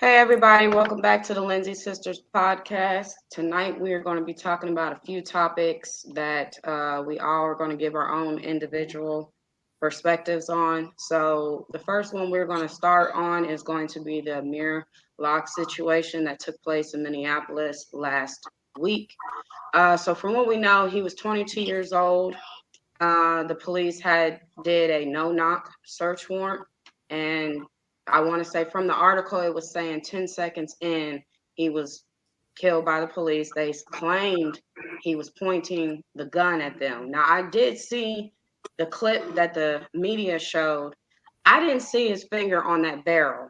Hey everybody, welcome back to the Lindsay Sisters podcast. Tonight we are going to be talking about a few topics that we all are going to give our own individual perspectives on. So the first one we're going to start on is going to be the Amir Locke situation that took place in Minneapolis last week. So from what we know, he was 22 years old. The police did a no-knock search warrant, and I want to say from the article, it was saying 10 seconds in, he was killed by the police. They claimed he was pointing the gun at them. Now, I did see the clip that the media showed. I didn't see his finger on that barrel.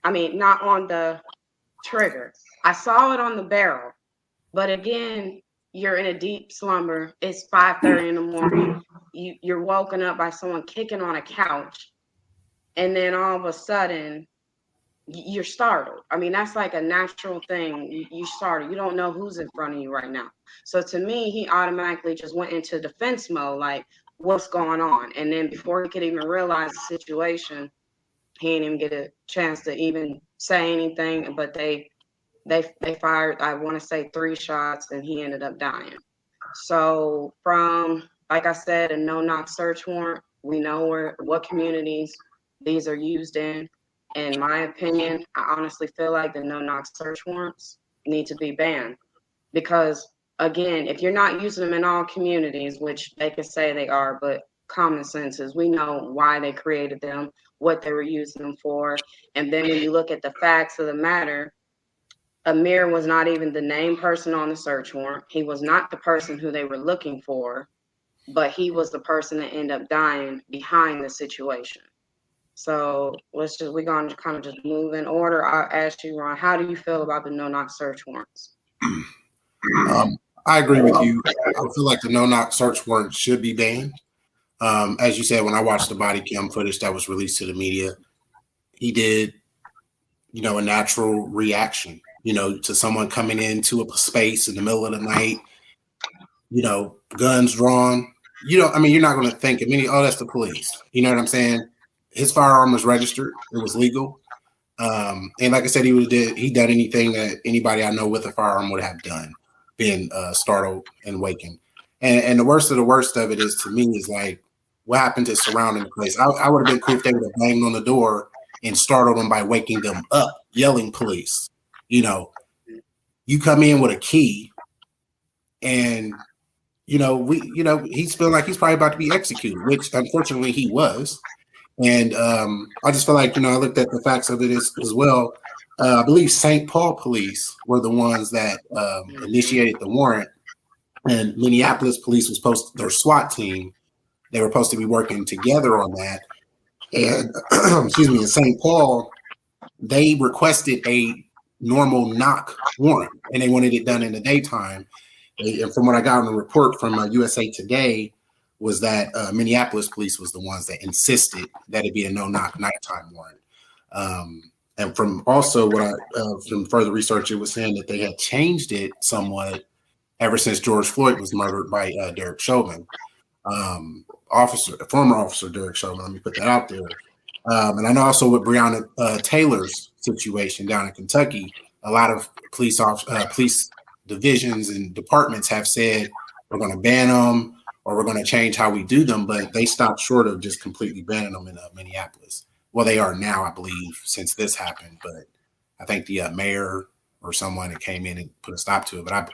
I mean, not on the trigger. I saw it on the barrel. But again, you're in a deep slumber. It's 5:30 in the morning. You're woken up by someone kicking on a couch. And then all of a sudden, you're startled. I mean, that's like a natural thing. You startled. You don't know who's in front of you right now. So to me, he automatically just went into defense mode, like, what's going on? And then before he could even realize the situation, he didn't even get a chance to even say anything. But they fired, I want to say, 3 shots, and he ended up dying. So from, like I said, a no-knock search warrant, we know what communities these are used in. In my opinion, I honestly feel like the no-knock search warrants need to be banned because, again, if you're not using them in all communities, which they can say they are, but common sense is we know why they created them, what they were using them for. And then when you look at the facts of the matter, Amir was not even the named person on the search warrant. He was not the person who they were looking for, but he was the person that ended up dying behind the situation. So we're going to kind of just move in order. I'll ask you, Ron, how do you feel about the no-knock search warrants? I agree with you. I feel like the no-knock search warrant should be banned. As you said, when I watched the body cam footage that was released to the media, he did, a natural reaction, to someone coming into a space in the middle of the night, guns drawn. You're not going to think that's the police. You know what I'm saying? His firearm was registered. It was legal. And like I said, he done anything that anybody I know with a firearm would have done, been startled and wakened. And the worst of it is, to me, is like, what happened to surrounding the place? I would have been cool if they would have banged on the door and startled them by waking them up, yelling police. You come in with a key and, he's feeling like he's probably about to be executed, which unfortunately he was. And I just feel like, I looked at the facts of it as well. I believe St. Paul police were the ones that initiated the warrant, and Minneapolis police was their SWAT team. They were supposed to be working together on that. And in St. Paul, they requested a normal knock warrant, and they wanted it done in the daytime. And from what I got on the report from USA Today, was that Minneapolis police was the ones that insisted that it be a no-knock nighttime warrant. And from also what from further research, it was saying that they had changed it somewhat ever since George Floyd was murdered by Derek Chauvin, former officer Derek Chauvin. Let me put that out there. And I know also with Breonna Taylor's situation down in Kentucky, a lot of police divisions and departments have said we're going to ban them, or we're going to change how we do them, but they stopped short of just completely banning them in Minneapolis. Well, they are now, I believe, since this happened, but I think the mayor or someone that came in and put a stop to it. But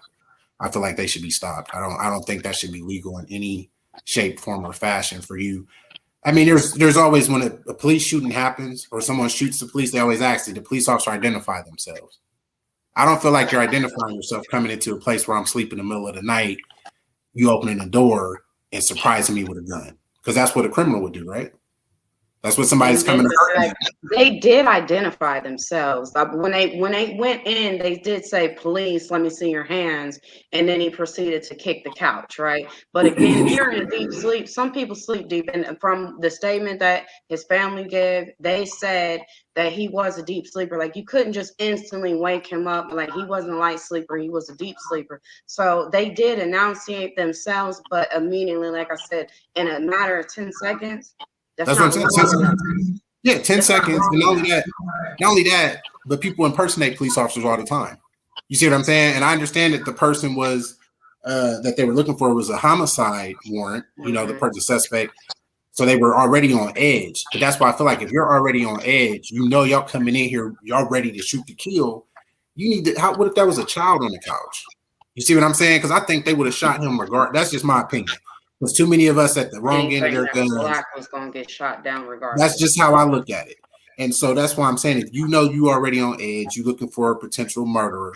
I feel like they should be stopped. I don't think that should be legal in any shape, form, or fashion for you. I mean, there's always, when a police shooting happens or someone shoots the police, they always ask, did the police officer identify themselves? I don't feel like you're identifying yourself coming into a place where I'm sleeping in the middle of the night, you opening the door and surprising me with a gun, because that's what a criminal would do, right? That's what somebody's coming to hurt you. They did identify themselves. When they went in, they did say, "Police, let me see your hands," and then he proceeded to kick the couch, right? But again, if you're in a deep sleep, some people sleep deep. And from the statement that his family gave, they said that he was a deep sleeper. Like, you couldn't just instantly wake him up. Like, he wasn't a light sleeper, he was a deep sleeper. So they did enunciate themselves, but immediately, like I said, in a matter of 10 seconds. That's what I'm saying. 10 seconds. And not only that, but people impersonate police officers all the time. You see what I'm saying? And I understand that the person was that they were looking for was a homicide warrant, you know, the suspect. So they were already on edge. But that's why I feel like if you're already on edge, you know y'all coming in here, y'all ready to shoot to kill. You need to, what if that was a child on the couch? You see what I'm saying? Because I think they would have shot him regardless. That's just my opinion. There's too many of us at the wrong end of their guns. Black was going to get shot down regardless. That's just how I look at it. And so that's why I'm saying, if you know you already on edge, you're looking for a potential murderer,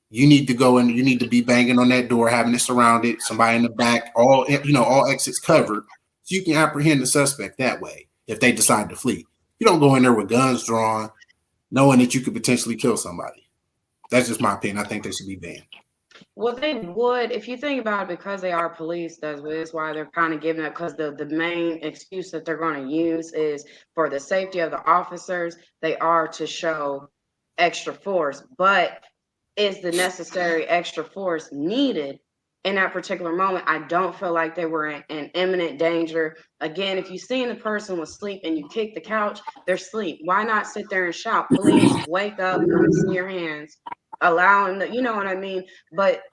you need to go and you need to be banging on that door, having it surrounded, somebody in the back, all exits covered, so you can apprehend the suspect that way if they decide to flee. You don't go in there with guns drawn, knowing that you could potentially kill somebody. That's just my opinion. I think they should be banned. Well, they would, if you think about it, because they are police, that's why they're kind of giving up, because the main excuse that they're going to use is for the safety of the officers. They are to show extra force, but is the necessary extra force needed in that particular moment? I don't feel like they were in imminent danger. Again, if you seen the person was asleep and you kick the couch, they're asleep. Why not sit there and shout, "Police, wake up, see your hands," allowing the, you know what I mean? But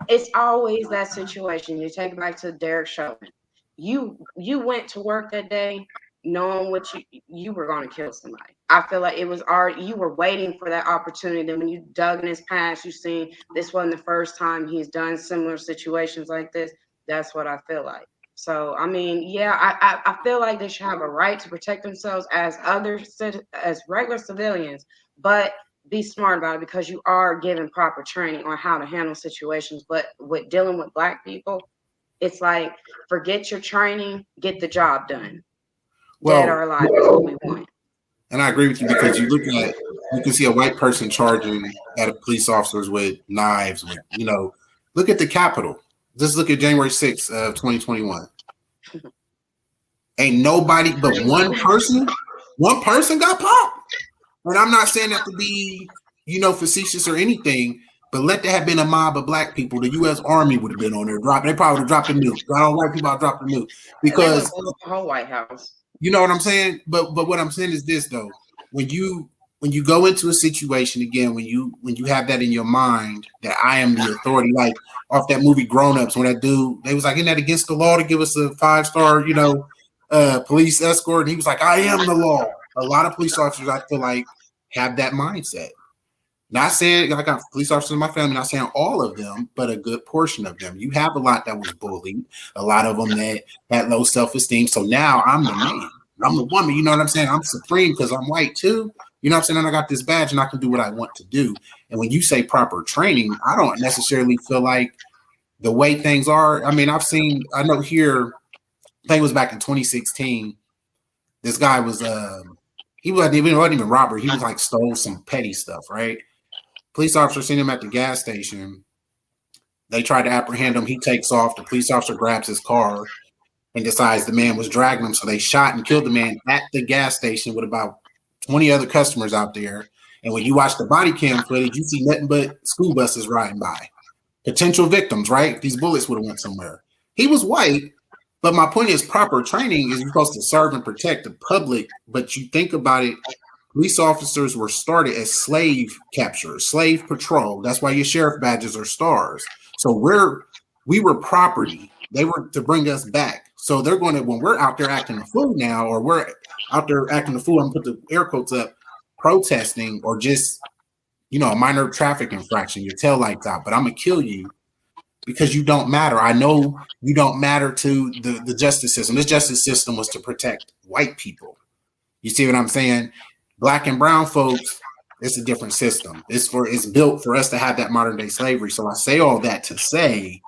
it's always that situation. You take it back to Derek Chauvin. You went to work that day knowing what you were going to kill somebody. I feel like it was already, you were waiting for that opportunity. Then when you dug in his past, you seen this wasn't the first time he's done similar situations like this. That's what I feel like. So, I mean, yeah, I feel like they should have a right to protect themselves as regular civilians, but be smart about it, because you are given proper training on how to handle situations. But with dealing with Black people, it's like, forget your training, get the job done. Well, dead or alive is what we want. And I agree with you, because you can see a white person charging at a police officers with knives, with, look at the Capitol. Just look at January 6th of 2021. Ain't nobody but one person got popped. And I'm not saying that to be, facetious or anything, but let there have been a mob of Black people, the U.S. Army would have been on there dropping. They probably would have dropped the nuke. All white people dropped the nuke, because the whole White House. You know what I'm saying? But what I'm saying is this, though: when you go into a situation again, when you have that in your mind that I am the authority, like off that movie Grown Ups, when that dude, they was like, "Isn't that against the law to give us a 5-star, police escort?" And he was like, "I am the law." A lot of police officers, I feel like, have that mindset. Not saying I got police officers in my family, not saying all of them, but a good portion of them. You have a lot that was bullied, a lot of them that had low self-esteem. So now I'm the man, I'm the woman. You know what I'm saying? I'm supreme because I'm white too. You know what I'm saying? And I got this badge and I can do what I want to do. And when you say proper training, I don't necessarily feel like the way things are. I mean, I know here, I think it was back in 2016. This guy was, he wasn't even robbery. He was like stole some petty stuff, right? Police officer seen him at the gas station. They tried to apprehend him. He takes off. The police officer grabs his car and decides the man was dragging him. So they shot and killed the man at the gas station with about 20 other customers out there. And when you watch the body cam footage, you see nothing but school buses riding by. Potential victims, right? These bullets would have went somewhere. He was white, but my point is, proper training is you're supposed to serve and protect the public. But you think about it, police officers were started as slave capturers, slave patrol. That's why your sheriff badges are stars. So we were property. They were to bring us back. So they're going to, when we're out there acting a fool now, or we're out there acting a fool, I'm going to put the air quotes up, protesting, or just, a minor traffic infraction, your tail lights out, but I'm going to kill you because you don't matter. I know you don't matter to the justice system. This justice system was to protect white people. You see what I'm saying? Black and brown folks, it's a different system. It's built for us to have that modern day slavery. So I say all that to say,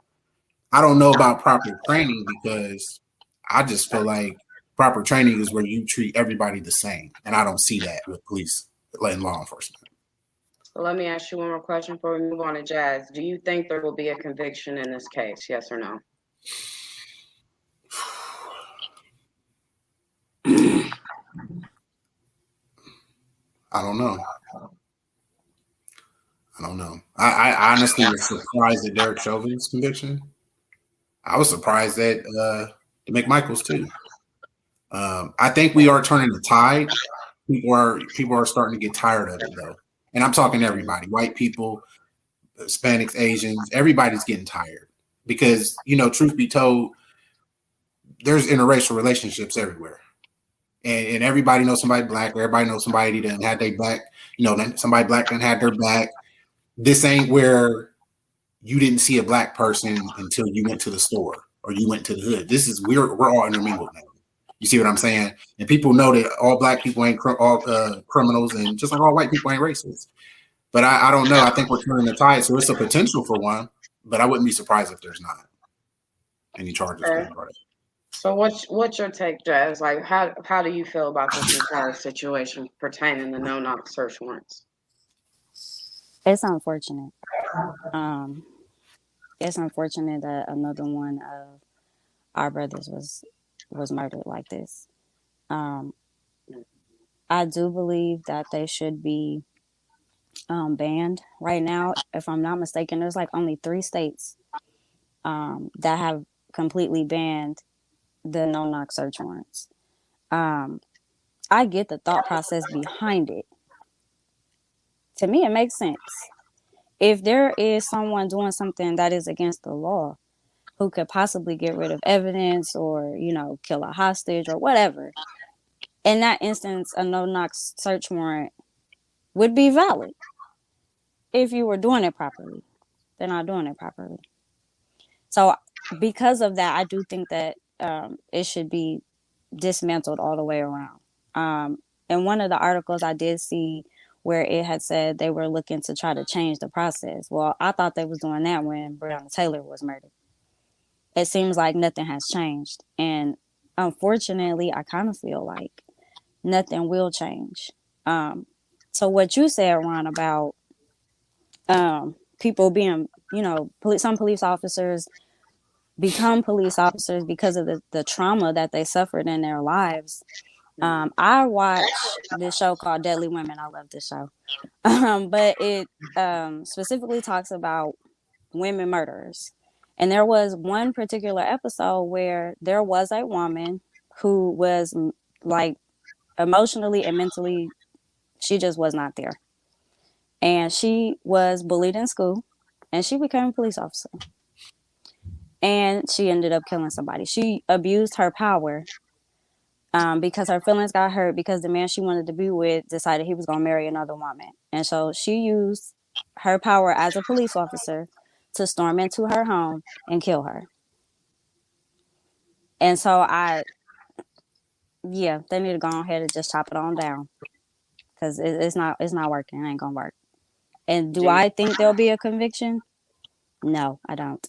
I don't know about proper training, because I just feel like proper training is where you treat everybody the same. And I don't see that with police and law enforcement. So let me ask you one more question before we move on to Jazz. Do you think there will be a conviction in this case? Yes or no? I don't know. I honestly was surprised at Derek Chauvin's conviction. I was surprised at McMichael's too. I think we are turning the tide. people are starting to get tired of it though. And I'm talking everybody, white people, Hispanics, Asians, everybody's getting tired because, truth be told, there's interracial relationships everywhere. And everybody knows somebody black, everybody knows somebody that had their back, somebody black that had their back. This ain't where you didn't see a black person until you went to the store or you went to the hood. This is we're all intermingled now. You see what I'm saying? And people know that all black people ain't all criminals, and just like all white people ain't racist. But I don't know. I think we're turning the tide, so it's a potential for one. But I wouldn't be surprised if there's not any charges. Okay. So what's your take, Jazz? Like, how do you feel about this entire situation pertaining to no-knock search warrants? It's unfortunate. It's unfortunate that another one of our brothers was murdered like this. I do believe that they should be banned right now. If I'm not mistaken, there's like only 3 states that have completely banned the no-knock search warrants. I get the thought process behind it. To me, it makes sense. If there is someone doing something that is against the law, who could possibly get rid of evidence or, kill a hostage or whatever, in that instance, a no-knock search warrant would be valid if you were doing it properly. They're not doing it properly. So because of that, I do think that it should be dismantled all the way around. In one of the articles I did see where it had said they were looking to try to change the process. Well, I thought they was doing that when Breonna Taylor was murdered. It seems like nothing has changed. And unfortunately, I kind of feel like nothing will change. So what you said, Ron, about people being, some police officers become police officers because of the trauma that they suffered in their lives. I watch this show called Deadly Women. I love this show. But it specifically talks about women murderers. And there was one particular episode where there was a woman who was like emotionally and mentally, she just was not there. And she was bullied in school and she became a police officer. And she ended up killing somebody. She abused her power because her feelings got hurt because the man she wanted to be with decided he was going to marry another woman. And so she used her power as a police officer to storm into her home and kill her. And so they need to go ahead and just chop it on down because it's not working. It ain't going to work. And do I think there'll be a conviction? No, I don't.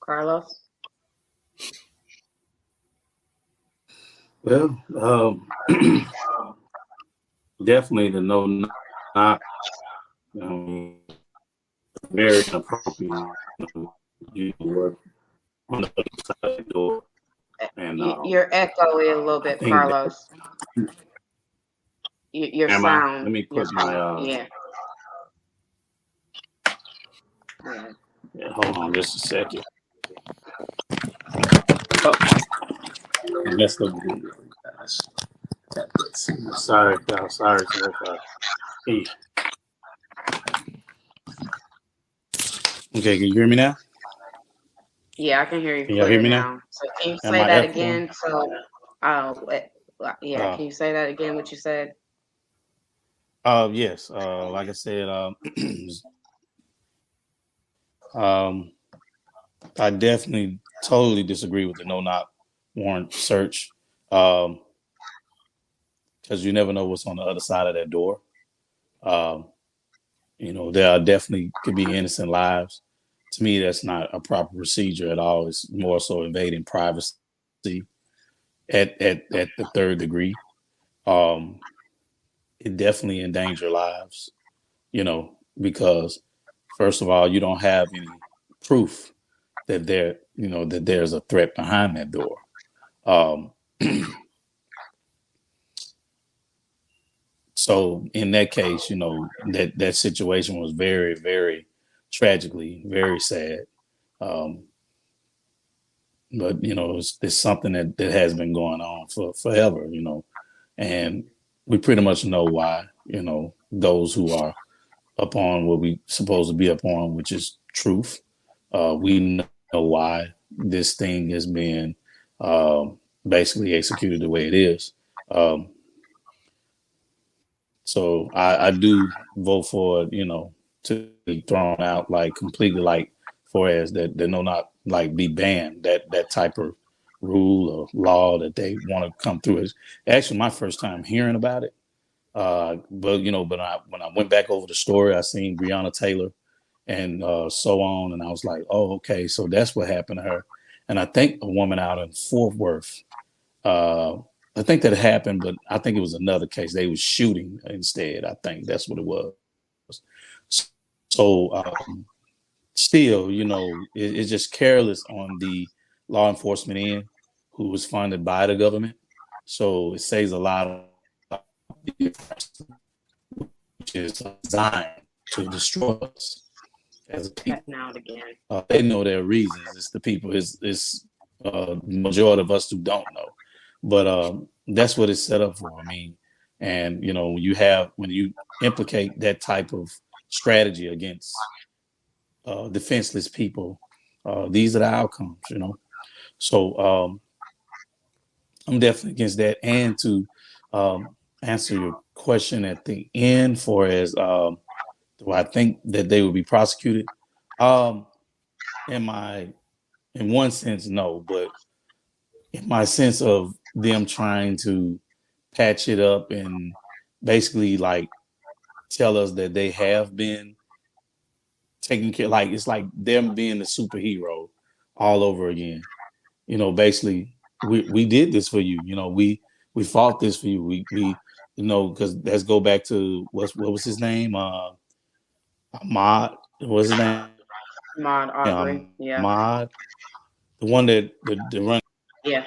Carlos? Well, definitely the no-knock, very inappropriate. You work on the other side of the door. And you're echoing a little bit, Carlos. Your sound. Let me put my yeah. Hold on just a second. Oh. I messed up the video, guys. Sorry. Hey. Okay, can you hear me now? Yeah, I can hear you. Can y'all hear me now? So can you say that again? So, can you say that again? What you said? Yes. Like I said, I definitely totally disagree with the no-knock warrant search, because you never know what's on the other side of that door. There are definitely could be innocent lives. To me, that's not a proper procedure at all. It's more so invading privacy at the 3rd degree. It definitely endanger lives, because first of all, you don't have any proof that that there's a threat behind that door. So in that case, that situation was very, very tragically, very sad. But it's something that has been going on for forever, And we pretty much know why, those who are upon what we supposed to be upon, which is truth. We know why this thing has been basically executed the way it is. So I do vote for, to be thrown out like completely, like for as that no not like be banned, that type of rule or law that they want to come through. Is actually my first time hearing about it. But when I went back over the story, I seen Breonna Taylor and so on, and I was like, oh, okay, so that's what happened to her. And I think a woman out in Fort Worth, I think that happened, but I think it was another case. They was shooting instead. I think that's what it was. So still, it's just careless on the law enforcement end, who was funded by the government. So it saves a lot of which is designed to destroy us as a people. Now and again. They know their reasons. It's the people. It's majority of us who don't know, but that's what it's set up for. I mean, and when you implicate that type of strategy against defenseless people, these are the outcomes. So I'm definitely against that. And to answer your question at the end, for as do I think that they will be prosecuted? In one sense, no, but in my sense of them trying to patch it up and basically like tell us that they have been taking care, like it's like them being the superhero all over again. Basically we did this for you. We fought this for you. We because let's go back to what was his name? Ahmad. What's his name? Ahmaud Arbery. Yeah. Ahmad. The one that the run. Yeah.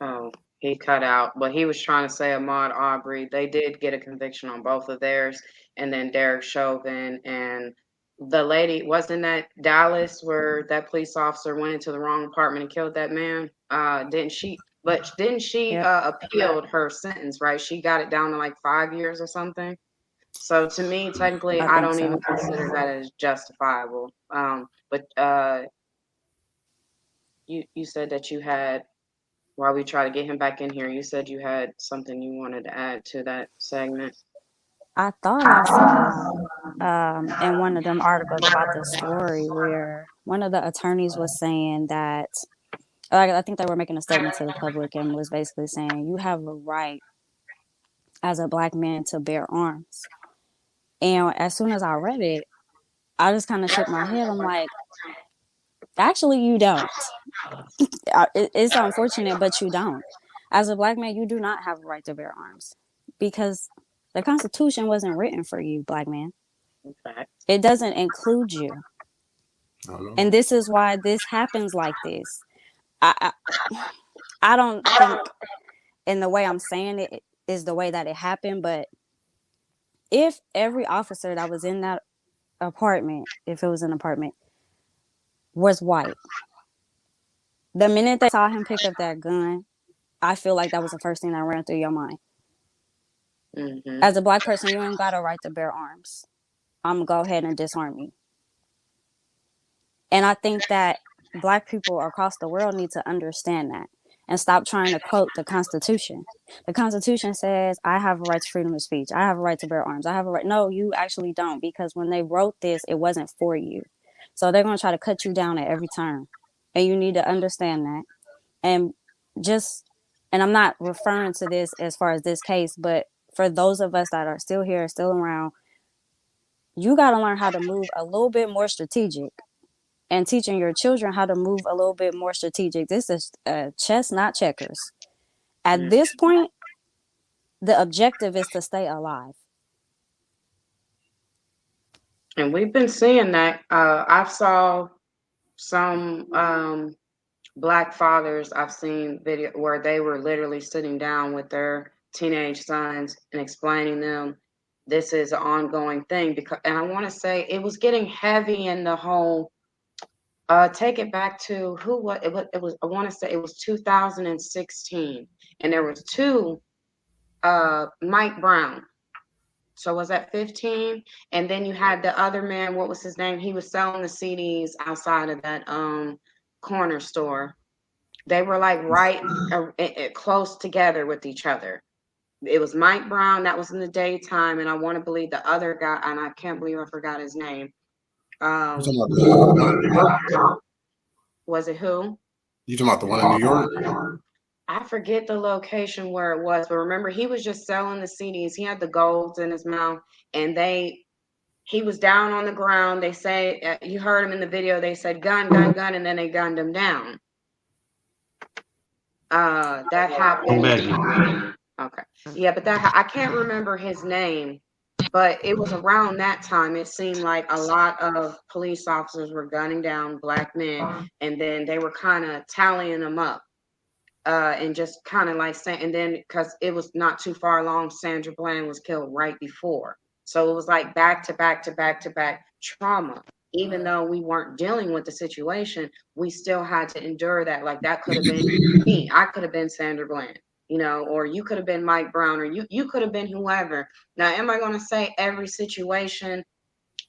Oh, he cut out, but he was trying to say Ahmaud Arbery. They did get a conviction on both of theirs, and then Derek Chauvin and the lady, wasn't that Dallas where that police officer went into the wrong apartment and killed that man? Didn't she? But didn't she Yep. appealed her sentence? Right, she got it down to like 5 years or something. So to me, technically, I I think don't so. even consider that as justifiable. But you said that you had, while we try to get him back in here, you said you had something you wanted to add to that segment. I thought I saw in one of them articles about the story where one of the attorneys was saying that, I think they were making a statement to the public and was basically saying you have a right as a black man to bear arms. And as soon as I read it, I just kind of shook my head. I'm like, actually, you don't. It's unfortunate, but you don't. As a black man, you do not have a right to bear arms because the Constitution wasn't written for you, black man. Okay. It doesn't include you. And this is why this happens like this. I don't think in the way I'm saying it is the way that it happened, but if every officer that was in that apartment, if it was an apartment, was white, the minute they saw him pick up that gun, I feel like that was the first thing that ran through your mind. Mm-hmm. As a black person, you ain't got a right to bear arms. I'm gonna go ahead and disarm you. And I think that black people across the world need to understand that and stop trying to quote the Constitution. The Constitution says, I have a right to freedom of speech. I have a right to bear arms. I have a right. No, you actually don't, because when they wrote this, it wasn't for you. So they're going to try to cut you down at every turn. And you need to understand that. And I'm not referring to this as far as this case, but for those of us that are still here, still around, you got to learn how to move a little bit more strategic. And teaching your children how to move a little bit more strategic. This is chess, not checkers. At this point, the objective is to stay alive. And we've been seeing that. I've saw some black fathers. I've seen video where they were literally sitting down with their teenage sons and explaining them this is an ongoing thing. And I want to say it was getting heavy in the whole. Take it back to it was I want to say it was 2016, and there was two Mike Brown. So was that 15? And then you had the other man, what was his name? He was selling the CDs outside of that corner store. They were like right close together with each other. It was Mike Brown, that was in the daytime, and I want to believe the other guy, and I can't believe I forgot his name. Was it who? You talking about the one in New York? I forget the location where it was, but remember, he was just selling the CDs. He had the golds in his mouth, and he was down on the ground. They say, you heard him in the video, they said gun, gun, gun, and then they gunned him down. That happened. Okay. Yeah, but I can't remember his name, but it was around that time. It seemed like a lot of police officers were gunning down black men, and then they were kind of tallying them up. And just kind of like saying, and then because it was not too far along, Sandra Bland was killed right before. So it was like back to back to back to back trauma. Even though we weren't dealing with the situation, we still had to endure that. Like that could have been me. I could have been Sandra Bland, you know, or you could have been Mike Brown, or you could have been whoever. Now, am I going to say every situation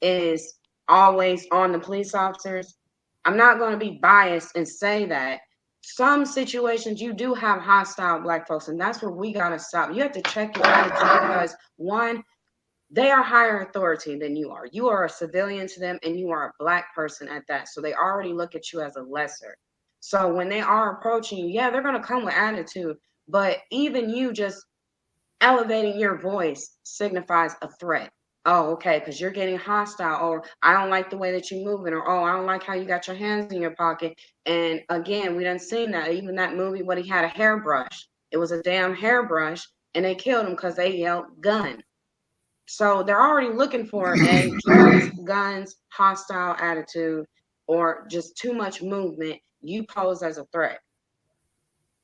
is always on the police officers? I'm not going to be biased and say that. Some situations you do have hostile black folks, and that's where we got to stop. You have to check your attitude because, one, they are higher authority than you are. You are a civilian to them, and you are a black person at that. So they already look at you as a lesser. So when they are approaching you, yeah, they're going to come with attitude, but even you just elevating your voice signifies a threat. Oh, okay, because you're getting hostile, or I don't like the way that you're moving, or oh, I don't like how you got your hands in your pocket. And again, we done seen that. Even that movie when he had a hairbrush. It was a damn hairbrush, and they killed him because they yelled gun. So they're already looking for drugs, guns, hostile attitude, or just too much movement. You pose as a threat.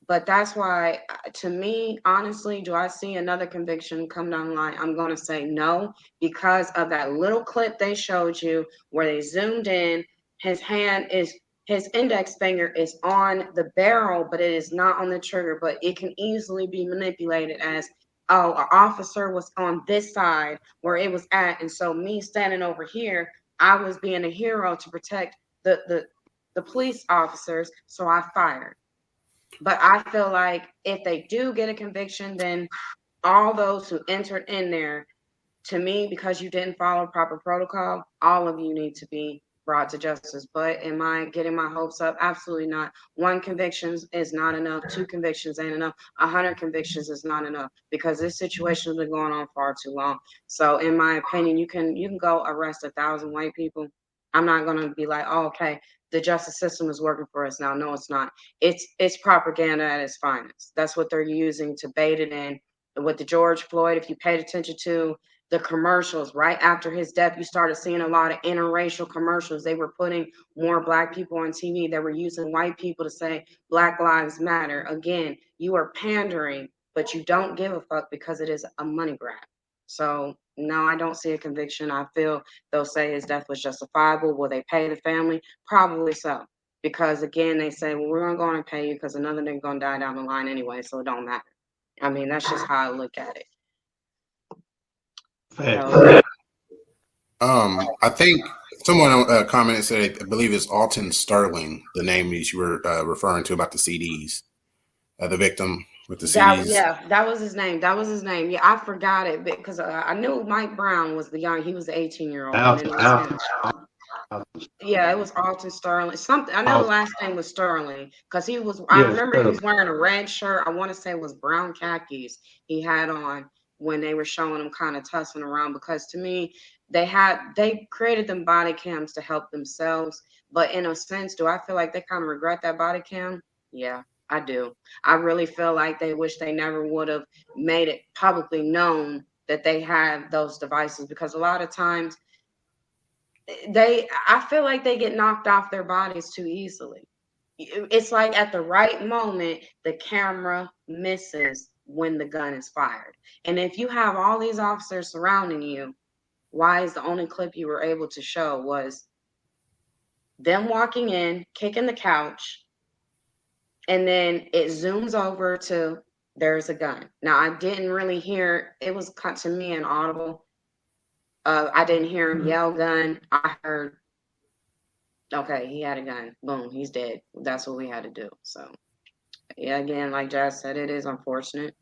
But that's why, to me, honestly, do I see another conviction come down the line? I'm going to say no, because of that little clip they showed you where they zoomed in. His index finger is on the barrel, but it is not on the trigger. But it can easily be manipulated as, oh, an officer was on this side where it was at. And so me standing over here, I was being a hero to protect the police officers. So I fired. But I feel like if they do get a conviction, then all those who entered in there, to me, because you didn't follow proper protocol, all of you need to be brought to justice. But am I getting my hopes up? Absolutely not. 1 conviction is not enough. 2 convictions ain't enough. 100 convictions is not enough, because this situation has been going on far too long. So in my opinion, you can go arrest 1,000 white people. I'm not going to be like, oh, okay, the justice system is working for us now. No, it's not. It's propaganda at its finest. That's what they're using to bait it in. With the George Floyd, if you paid attention to the commercials right after his death, you started seeing a lot of interracial commercials. They were putting more black people on TV. They were using white people to say Black Lives Matter. Again, you are pandering, but you don't give a fuck because it is a money grab. So no, I don't see a conviction. I feel they'll say his death was justifiable. Will they pay the family? Probably so. Because again, they say, well, we're going to pay you because another nigga going to die down the line anyway, so it don't matter. I mean, that's just how I look at it. So, I think someone commented, said, I believe it's Alton Sterling, the name that you were referring to about the CDs, the victim with the CDs. That was his name. Yeah, I forgot it because I knew Mike Brown was he was the 18-year-old. Yeah, it was Alton Sterling. Something I know the last name was Sterling because he was. I remember he was wearing a red shirt. I want to say it was brown khakis he had on when they were showing him kind of tussling around. Because to me, they created them body cams to help themselves. But in a sense, do I feel like they kind of regret that body cam? Yeah, I do. I really feel like they wish they never would have made it publicly known that they had those devices, because a lot of times I feel like they get knocked off their bodies too easily. It's like at the right moment, the camera misses when the gun is fired. And if you have all these officers surrounding you, why is the only clip you were able to show was them walking in, kicking the couch, and then it zooms over to there's a gun. Now, I didn't really hear, it was cut to me inaudible. I didn't hear him yell gun. I heard, okay, he had a gun. Boom, he's dead. That's what we had to do. So, yeah, again, like Jazz said, it is unfortunate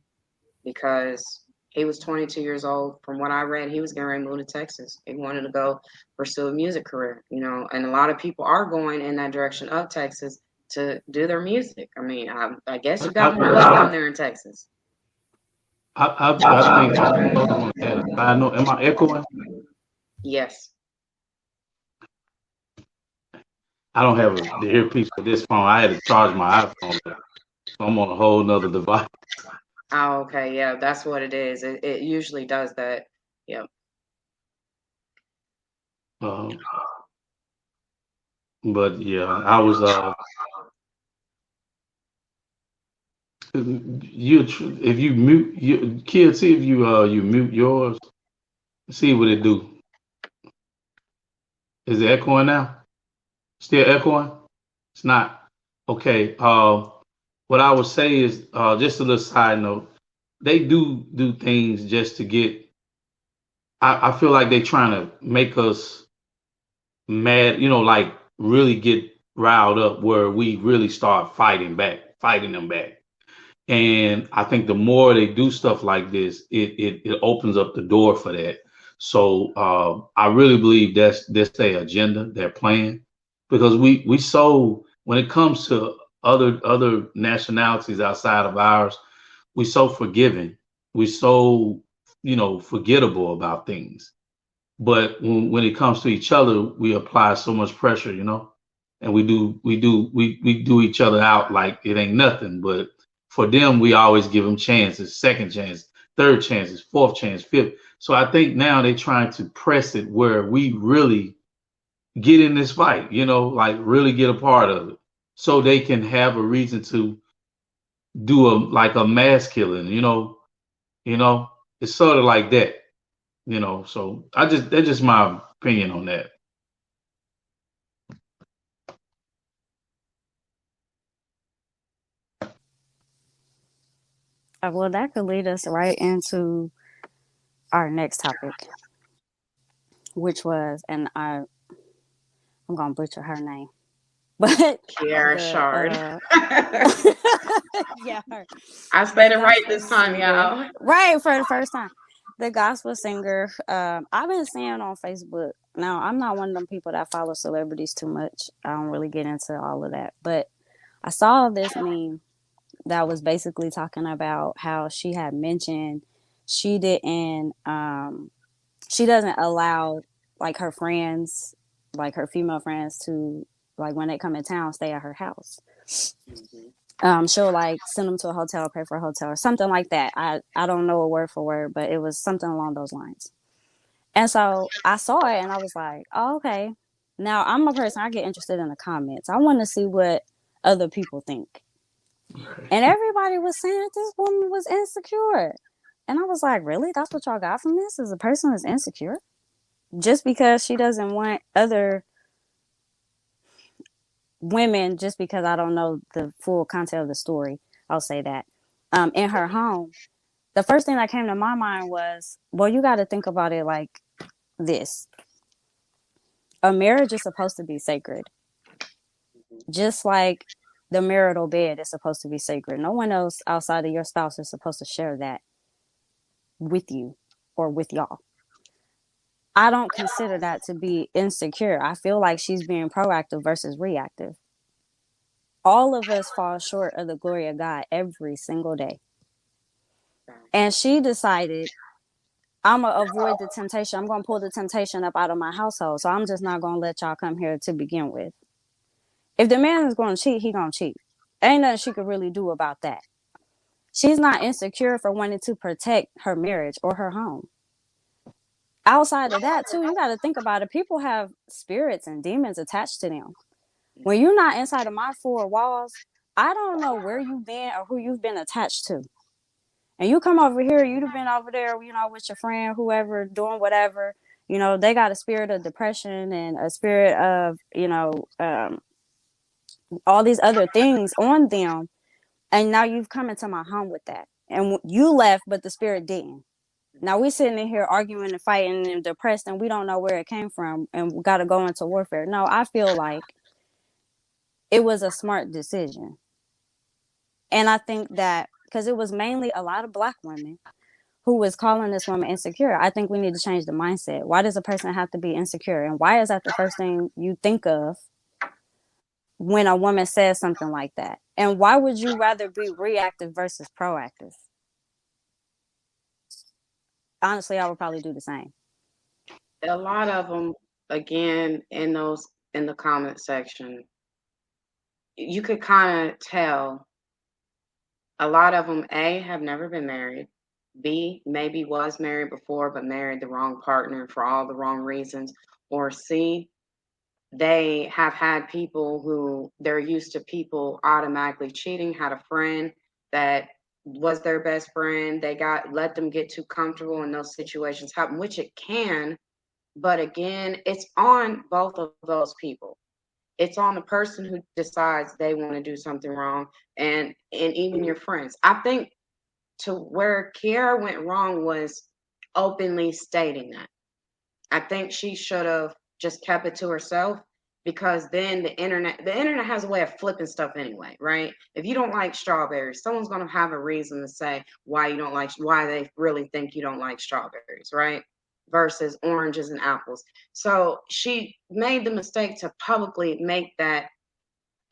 because he was 22 years old. From what I read, he was getting ready to move to Texas. He wanted to go pursue a music career, you know, and a lot of people are going in that direction of Texas to do their music. I mean, I guess you got more luck down there in Texas. I think I know. Am I echoing? Yes. I don't have the earpiece for this phone. I had to charge my iPhone, so I'm on a whole nother device. Oh, okay. Yeah, that's what it is. It usually does that. Yep. But yeah, I was if you mute your kids, see if you mute yours, see what it do. Is it echoing now? Still echoing? It's not. Okay. What I would say is just a little side note. They do things just to get. I feel like they're trying to make us mad, you know, like really get riled up where we really start fighting them back. And I think the more they do stuff like this, it opens up the door for that. So I really believe that's their agenda, their plan, because we so when it comes to other nationalities outside of ours, we so forgiving, we so forgettable about things. But when it comes to each other, we apply so much pressure, and we do each other out like it ain't nothing. But for them, we always give them chances, second chance, third chances, fourth chance, fifth. So I think now they're trying to press it where we really get in this fight, like really get a part of it, so they can have a reason to do a mass killing, it's sort of like that. So that's just my opinion on that. Well, that could lead us right into our next topic, which was, and I'm gonna butcher her name, but Kiara Sheard. Yeah, her. I said it right this time, y'all. Right, for the first time. The gospel singer. I've been seeing on Facebook. Now, I'm not one of them people that follow celebrities too much. I don't really get into all of that. But I saw this meme that was basically talking about how she had mentioned she doesn't allow like her friends, like her female friends, to, like, when they come in town, stay at her house. She'll like send them to a hotel, pay for a hotel or something like that. I don't know a word for word, but it was something along those lines. And so I saw it and I was like, oh, okay. Now I'm a person, I get interested in the comments. I want to see what other people think. And everybody was saying this woman was insecure. And I was like, really? That's what y'all got from this? Is a person is insecure? Just because she doesn't want other women, just because I don't know the full content of the story, I'll say that, in her home. The first thing that came to my mind was, well, you got to think about it like this. A marriage is supposed to be sacred. Just like the marital bed is supposed to be sacred. No one else outside of your spouse is supposed to share that with you or with y'all. I don't consider that to be insecure. I feel like she's being proactive versus reactive. All of us fall short of the glory of God every single day. And she decided, I'm going to avoid the temptation. I'm going to pull the temptation up out of my household. So I'm just not going to let y'all come here to begin with. If the man is going to cheat, he going to cheat. Ain't nothing she could really do about that. She's not insecure for wanting to protect her marriage or her home. Outside of that, too, you got to think about it. People have spirits and demons attached to them. When you're not inside of my four walls, I don't know where you've been or who you've been attached to. And you come over here, you've been over there, with your friend, whoever, doing whatever. They got a spirit of depression and a spirit of, all these other things on them. And now you've come into my home with that. and you left, but the spirit didn't. Now we sitting in here arguing and fighting and depressed, and we don't know where it came from, and we got to go into warfare. No, I feel like it was a smart decision, and I think that because it was mainly a lot of Black women who was calling this woman insecure. I think we need to change the mindset. Why does a person have to be insecure, and why is that the first thing you think of when a woman says something like that? And why would you rather be reactive versus proactive? Honestly, I would probably do the same. A lot of them, again, in the comment section, you could kind of tell a lot of them, A, have never been married, B, maybe was married before but married the wrong partner for all the wrong reasons, or C, they have had people who they're used to people automatically cheating, had a friend that was their best friend, they let them get too comfortable in those situations happen, which it can, but again, it's on both of those people. It's on the person who decides they want to do something wrong, and even your friends. I think to where Kiara went wrong was openly stating that. I think she should have just kept it to herself, because then the internet has a way of flipping stuff anyway, right? If you don't like strawberries, someone's going to have a reason to say why they really think you don't like strawberries, right? Versus oranges and apples. So she made the mistake to publicly make that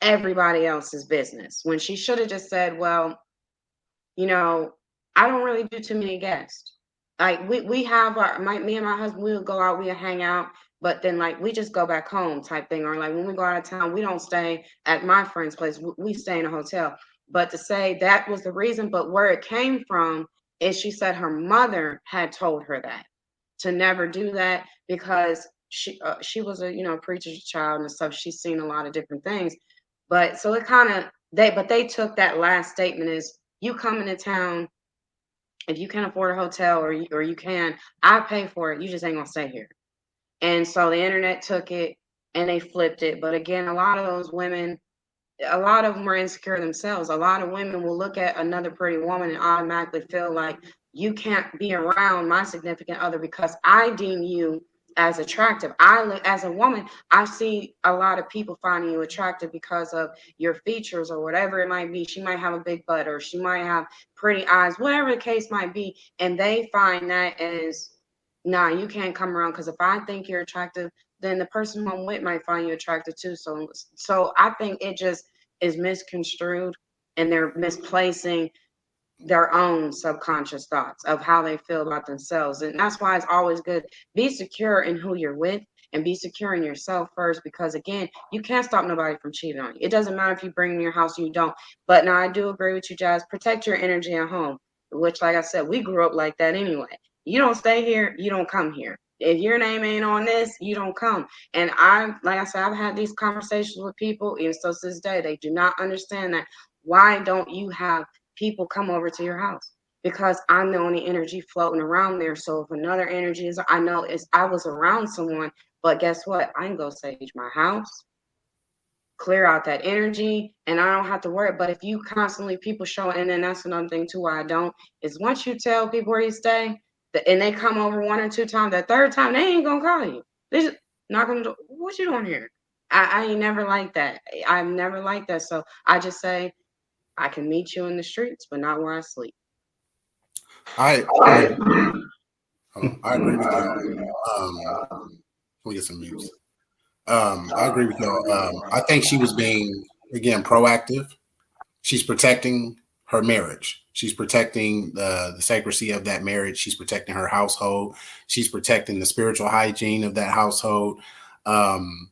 everybody else's business, when she should have just said, well, I don't really do too many guests. Like we have me and my husband, we would go out, we would hang out, but then like we just go back home type thing. Or like when we go out of town, we don't stay at my friend's place. We stay in a hotel. But to say that was the reason, but where it came from is she said her mother had told her that to never do that, because she was a preacher's child and stuff. She's seen a lot of different things. But so it kind of they took that last statement as, you come into town, if you can afford a hotel or you can, I pay for it. You just ain't gonna stay here. And so the internet took it and they flipped it. But again, a lot of those women, a lot of them are insecure themselves. A lot of women will look at another pretty woman and automatically feel like, you can't be around my significant other because I deem you as attractive. As a woman, I see a lot of people finding you attractive because of your features or whatever it might be. She might have a big butt, or she might have pretty eyes, whatever the case might be. And they find that as, nah, you can't come around, because if I think you're attractive, then the person who I'm with might find you attractive too. So I think it just is misconstrued, and they're misplacing their own subconscious thoughts of how they feel about themselves. And that's why it's always good, be secure in who you're with and be secure in yourself first, because again, you can't stop nobody from cheating on you. It doesn't matter if you bring in your house or you don't. But now I do agree with you, Jazz, protect your energy at home, which, like I said, we grew up like that anyway. You don't stay here, you don't come here. If your name ain't on this, you don't come. And like I said, I've had these conversations with people, even so to this day, they do not understand that. Why don't you have people come over to your house? Because I'm the only energy floating around there. So if another energy is, I know I was around someone, but guess what? I can go sage my house, clear out that energy, and I don't have to worry. But if you constantly people show, and then that's another thing too, why I don't, is once you tell people where you stay, and they come over 1 or 2 times, that third time they ain't gonna call you. They just not gonna do, what you doing here? I ain't never like that. I've never liked that. So I just say, I can meet you in the streets, but not where I sleep. I agree with y'all. Let me get some music. I agree with y'all. I think she was being, again, proactive. She's protecting her marriage. She's protecting the sacredcy of that marriage. She's protecting her household. She's protecting the spiritual hygiene of that household. And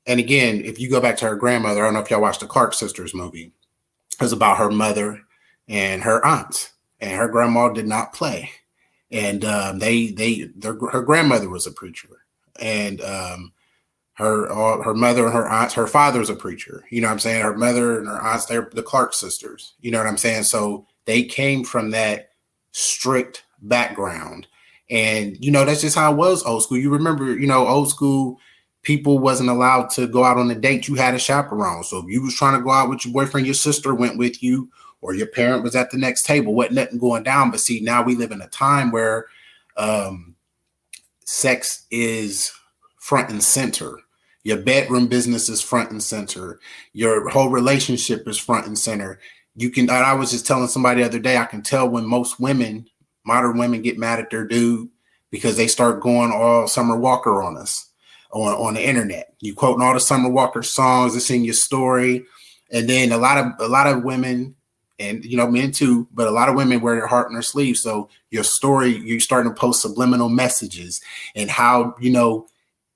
again, if you go back to her grandmother, I don't know if y'all watched the Clark Sisters movie. It was about her mother and her aunts, and her grandma did not play. And her grandmother was a preacher, and her mother and her aunts, her father's a preacher. You know what I'm saying? Her mother and her aunts, they're the Clark sisters. You know what I'm saying? So they came from that strict background. And, that's just how it was old school. You remember, old school people wasn't allowed to go out on a date. You had a chaperone. So if you was trying to go out with your boyfriend, your sister went with you, or your parent was at the next table. Wasn't nothing going down. But see, now we live in a time where sex is front and center. Your bedroom business is front and center. Your whole relationship is front and center. I was just telling somebody the other day, I can tell when most women, modern women, get mad at their dude because they start going all Summer Walker on us on the internet. You quoting all the Summer Walker songs, it's in your story. And then a lot of women, and men too, but a lot of women wear their heart on their sleeve. So your story, you're starting to post subliminal messages and how,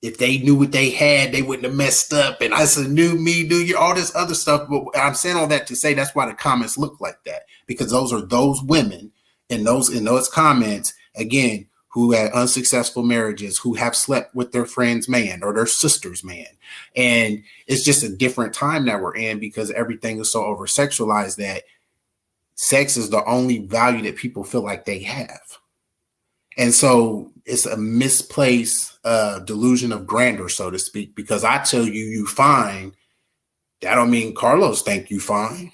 if they knew what they had, they wouldn't have messed up. And I said, knew me, knew you, all this other stuff. But I'm saying all that to say that's why the comments look like that, because those are those women in those comments, again, who had unsuccessful marriages, who have slept with their friend's man or their sister's man. And it's just a different time that we're in because everything is so over sexualized that sex is the only value that people feel like they have. And so it's a misplaced delusion of grandeur, so to speak, because I tell you fine, that don't mean Carlos think you fine.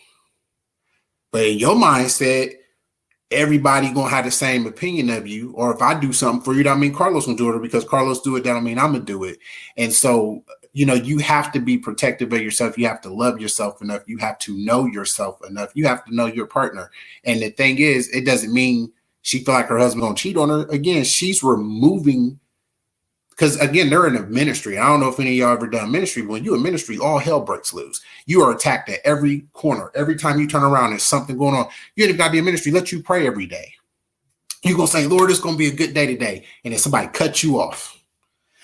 But in your mindset, everybody gonna have the same opinion of you. Or if I do something for you, that don't mean Carlos gonna do it, or because Carlos do it, that don't mean I'm gonna do it. And so, you have to be protective of yourself. You have to love yourself enough. You have to know yourself enough. You have to know your partner. And the thing is, it doesn't mean she feel like her husband gonna cheat on her. Again, she's removing, because again, they're in a ministry. I don't know if any of y'all ever done ministry, but when you're in ministry, all hell breaks loose. You are attacked at every corner. Every time you turn around, there's something going on. You ain't got to be in ministry. Let you pray every day. You're going to say, Lord, it's going to be a good day today. And then somebody cuts you off.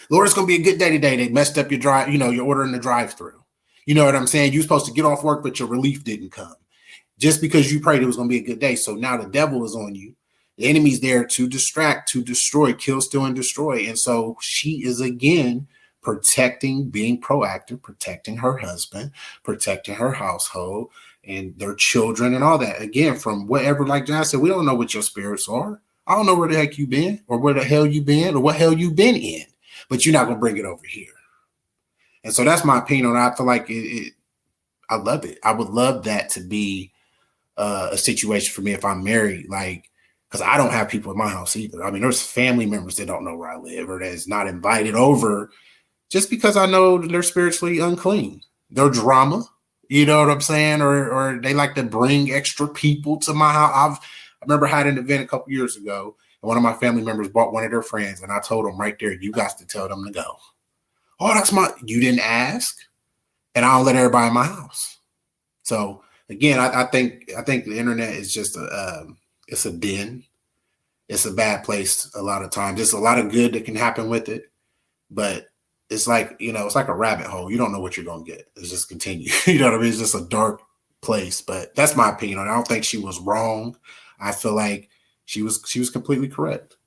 Lord, it's going to be a good day today. They messed up your drive, you're ordering the drive-through. You know what I'm saying? You're supposed to get off work, but your relief didn't come. Just because you prayed it was going to be a good day. So now the devil is on you. The enemy's there to distract, to destroy, kill, steal, and destroy. And so she is, again, protecting, being proactive, protecting her husband, protecting her household and their children and all that. Again, from whatever, like John said, we don't know what your spirits are. I don't know where the heck you been or where the hell you been or what hell you been in, but you're not going to bring it over here. And so that's my opinion on it. I feel like I love it. I would love that to be a situation for me if I'm married, because I don't have people in my house either. I mean, there's family members that don't know where I live or that's not invited over just because I know they're spiritually unclean. They're drama, you know what I'm saying? Or they like to bring extra people to my house. I remember I had an event a couple years ago, and one of my family members brought one of their friends, and I told them right there, you got to tell them to go. Oh, you didn't ask, and I don't let everybody in my house. So again, I think the internet is just it's a den. It's a bad place a lot of times. There's a lot of good that can happen with it, but it's like, it's like a rabbit hole. You don't know what you're going to get. It's just continue. You know what I mean? It's just a dark place, but that's my opinion on it. I don't think she was wrong. I feel like she was completely correct.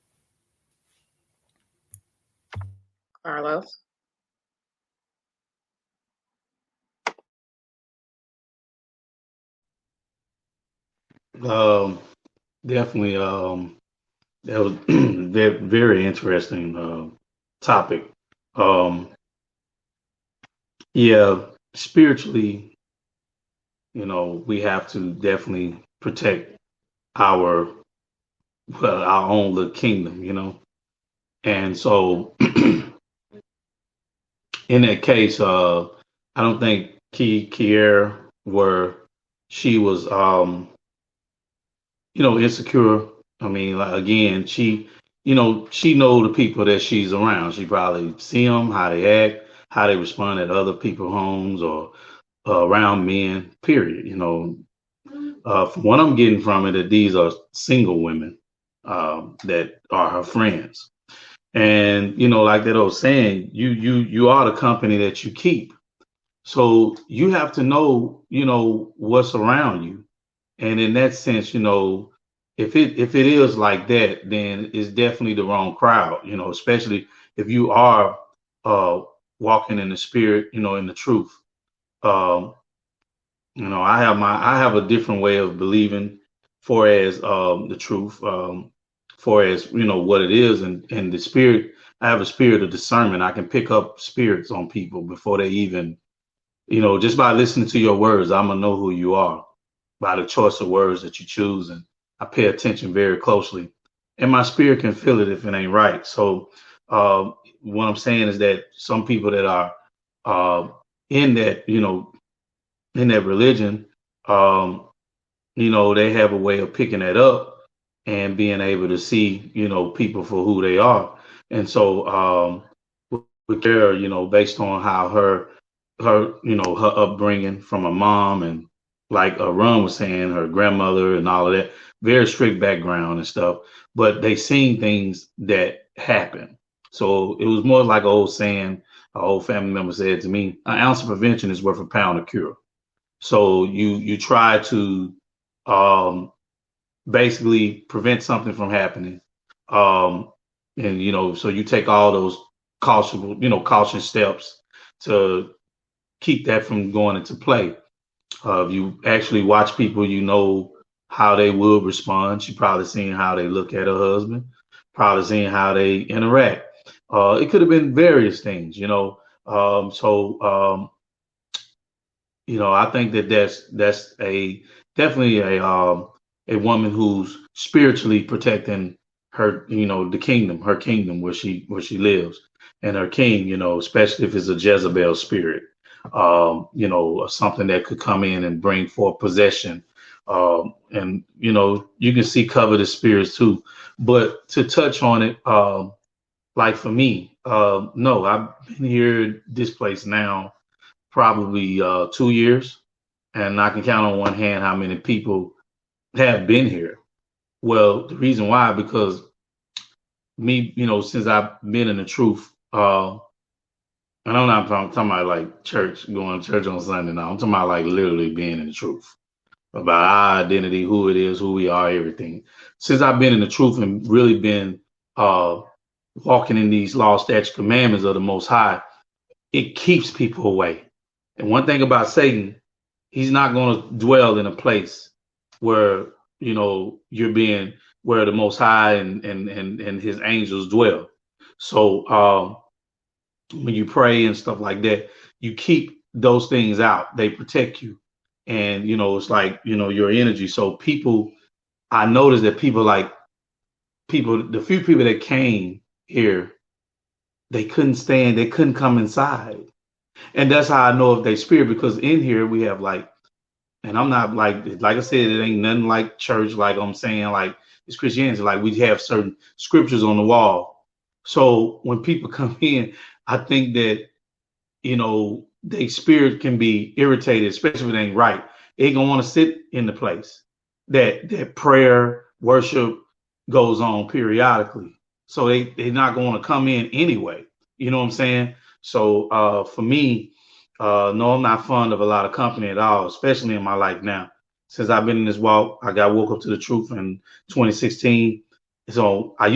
Carlos. Definitely. That was very, very interesting topic. Yeah, spiritually, we have to definitely protect our own little kingdom, and so in that case, I don't think Kiara she was insecure. I mean, like, again, she know the people that she's around. She probably see them, how they act, how they respond at other people's homes or around men, period. From what I'm getting from it, that these are single women that are her friends. And, like that old saying, you are the company that you keep. So you have to know, what's around you. And in that sense, if it is like that, then it's definitely the wrong crowd, especially if you are walking in the spirit, in the truth. I have a different way of believing for as the truth, for as what it is, and the spirit. I have a spirit of discernment. I can pick up spirits on people before they even, just by listening to your words, I'm gonna know who you are. by the choice of words that you choose, and I pay attention very closely, and my spirit can feel it if it ain't right. So what I'm saying is that some people that are uh, in that, in that religion, um, they have a way of picking that up and being able to see, people for who they are. And so with Kara, based on how her upbringing from her mom, and like Ron was saying, her grandmother and all of that, very strict background and stuff, but they seen things that happen. So it was more like an old saying, an old family member said to me, an ounce of prevention is worth a pound of cure. So you try to um, basically prevent something from happening, um, and so you take all those caution steps to keep that from going into play. If you actually watch people, how they will respond. You probably seen how they look at her husband, probably seen how they interact. It could have been various things, So I think that that's a definitely a woman who's spiritually protecting her, the kingdom, her kingdom where she lives, and her king, especially if it's a Jezebel spirit, something that could come in and bring forth possession, and you can see covetous spirits too. But to touch on it, like for me, no, I've been here this place now probably 2 years, and I can count on one hand how many people have been here. Well, the reason why, because me, since I've been in the truth, and I'm not talking about like church, going to church on Sunday. Now I'm talking about like literally being in the truth about our identity, who it is, who we are, everything. Since I've been in the truth and really been uh, walking in these law, statute, commandments of the Most High, it keeps people away. And one thing about Satan, he's not going to dwell in a place where you're being, where the Most High and his angels dwell. So when you pray and stuff like that, you keep those things out. They protect you, and it's like your energy. So people, I noticed that the few people that came here, they couldn't stand. They couldn't come inside, and that's how I know if they spirit, because in here we have like. And I'm not like I said, it ain't nothing like church. Like I'm saying, like it's Christianity. Like we have certain scriptures on the wall. So when people come in, I think that their spirit can be irritated, especially if it ain't right. They gonna want to sit in the place that prayer, worship goes on periodically. So they're not going to come in anyway. You know what I'm saying? So for me, no, I'm not fond of a lot of company at all, especially in my life now. Since I've been in this walk, I got woke up to the truth in 2016. So I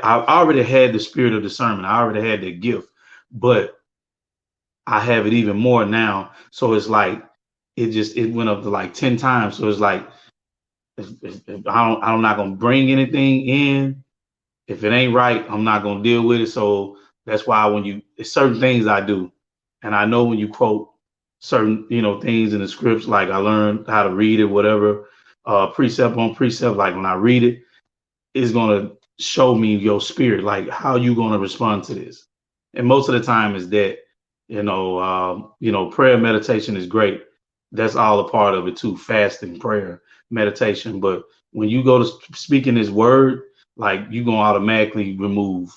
already had the spirit of discernment. I already had that gift, but I have it even more now. So it's like it went up to like 10 times. So it's like if I'm not gonna bring anything in. If it ain't right, I'm not gonna deal with it. So that's why it's certain things I do, and I know when you quote certain things in the scripts, like I learned how to read it, whatever, precept on precept. Like when I read it, it's gonna show me your spirit, like how you gonna respond to this. And most of the time is that prayer meditation is great. That's all a part of it too, fasting, prayer, meditation. But when you go to speaking this word, like you gonna automatically remove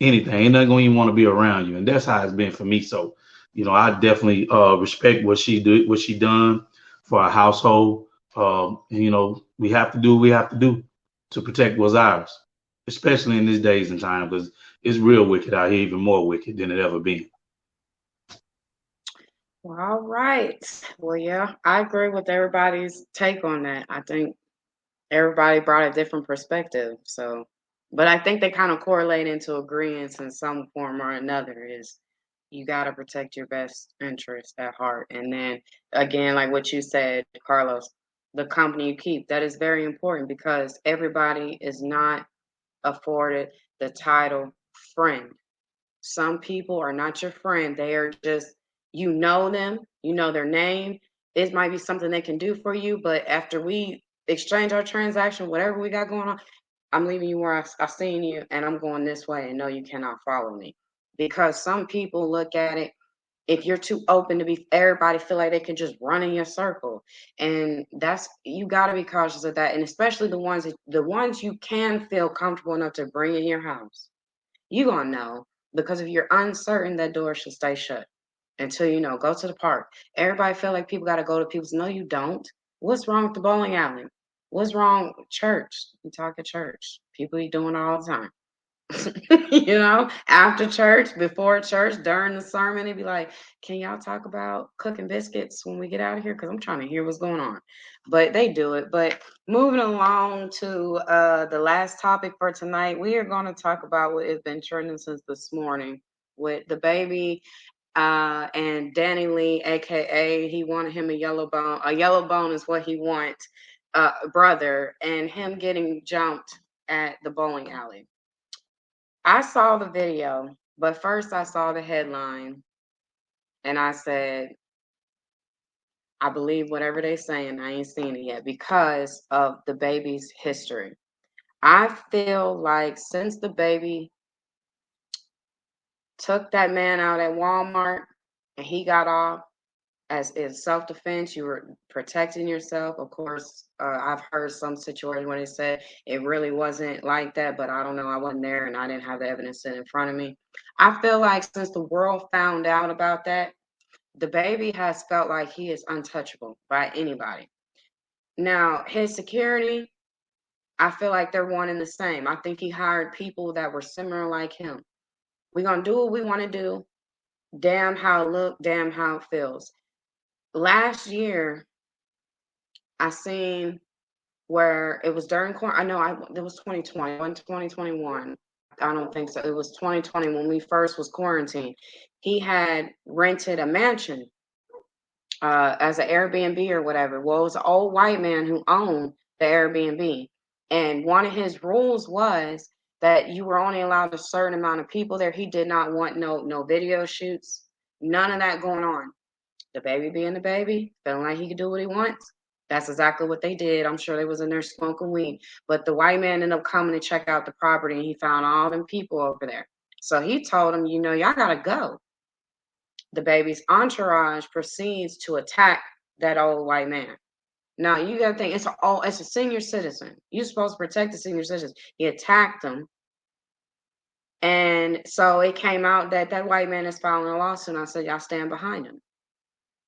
anything. Ain't nothing gonna even want to be around you. And that's how it's been for me. So, I definitely respect what she did, what she done for our household. We have to do what we have to do to protect what's ours, especially in these days and time, because it's real wicked out here, even more wicked than it ever been. All right. Well, yeah, I agree with everybody's take on that. I think everybody brought a different perspective. So, but I think they kind of correlate into agreements in some form or another is you got to protect your best interest at heart. And then again, like what you said, Carlos, the company you keep, that is very important because everybody is not afforded the title friend. Some people are not your friend. They are just, you know them, you know their name, it might be something they can do for you, but after we exchange our transaction, whatever we got going on, I'm leaving you where I've seen you, and I'm going this way, and no, you cannot follow me. Because some people look at it, if you're too open to be, everybody feel like they can just run in your circle, and that's, you got to be cautious of that, and especially the ones you can feel comfortable enough to bring in your house. You gonna know, because if you're uncertain, that door should stay shut until you know. Go to the park. Everybody feel like people got to go to people's. No, you don't. What's wrong with the bowling alley? What's wrong with church? We talk at church. People be doing it all the time. You know, after church, before church, during the sermon, they'd be like, can y'all talk about cooking biscuits when we get out of here? Because I'm trying to hear what's going on. But they do it. But moving along to the last topic for tonight, we are going to talk about what has been trending since this morning with the baby and Danny Lee, aka he wanted him a yellow bone. A yellow bone is what he wants, brother, and him getting jumped at the bowling alley. I saw the video, but first I saw the headline and I said, I believe whatever they saying, I ain't seen it yet because of the baby's history. I feel like since the baby took that man out at Walmart and he got off, as in self-defense, you were protecting yourself. Of course, I've heard some situation where they said it really wasn't like that, but I don't know. I wasn't there and I didn't have the evidence in front of me. I feel like since the world found out about that, the baby has felt like he is untouchable by anybody. Now, his security, I feel like they're one and the same. I think he hired people that were similar like him. We're going to do what we want to do. Damn how it look, damn how it feels. Last year, I seen where it was during quarantine. I know it was 2020, wasn't 2021. I don't think so. It was 2020 when we first was quarantined. He had rented a mansion as an Airbnb or whatever. Well, it was an old white man who owned the Airbnb. And one of his rules was that you were only allowed a certain amount of people there. He did not want no video shoots, none of that going on. The baby being the baby, feeling like he could do what he wants. That's exactly what they did. I'm sure they was in there smoking weed. But the white man ended up coming to check out the property and he found all them people over there. So he told them, y'all gotta go. The baby's entourage proceeds to attack that old white man. Now you gotta think it's a senior citizen. You're supposed to protect the senior citizens. He attacked them. And so it came out that that white man is filing a lawsuit. I said, y'all stand behind him.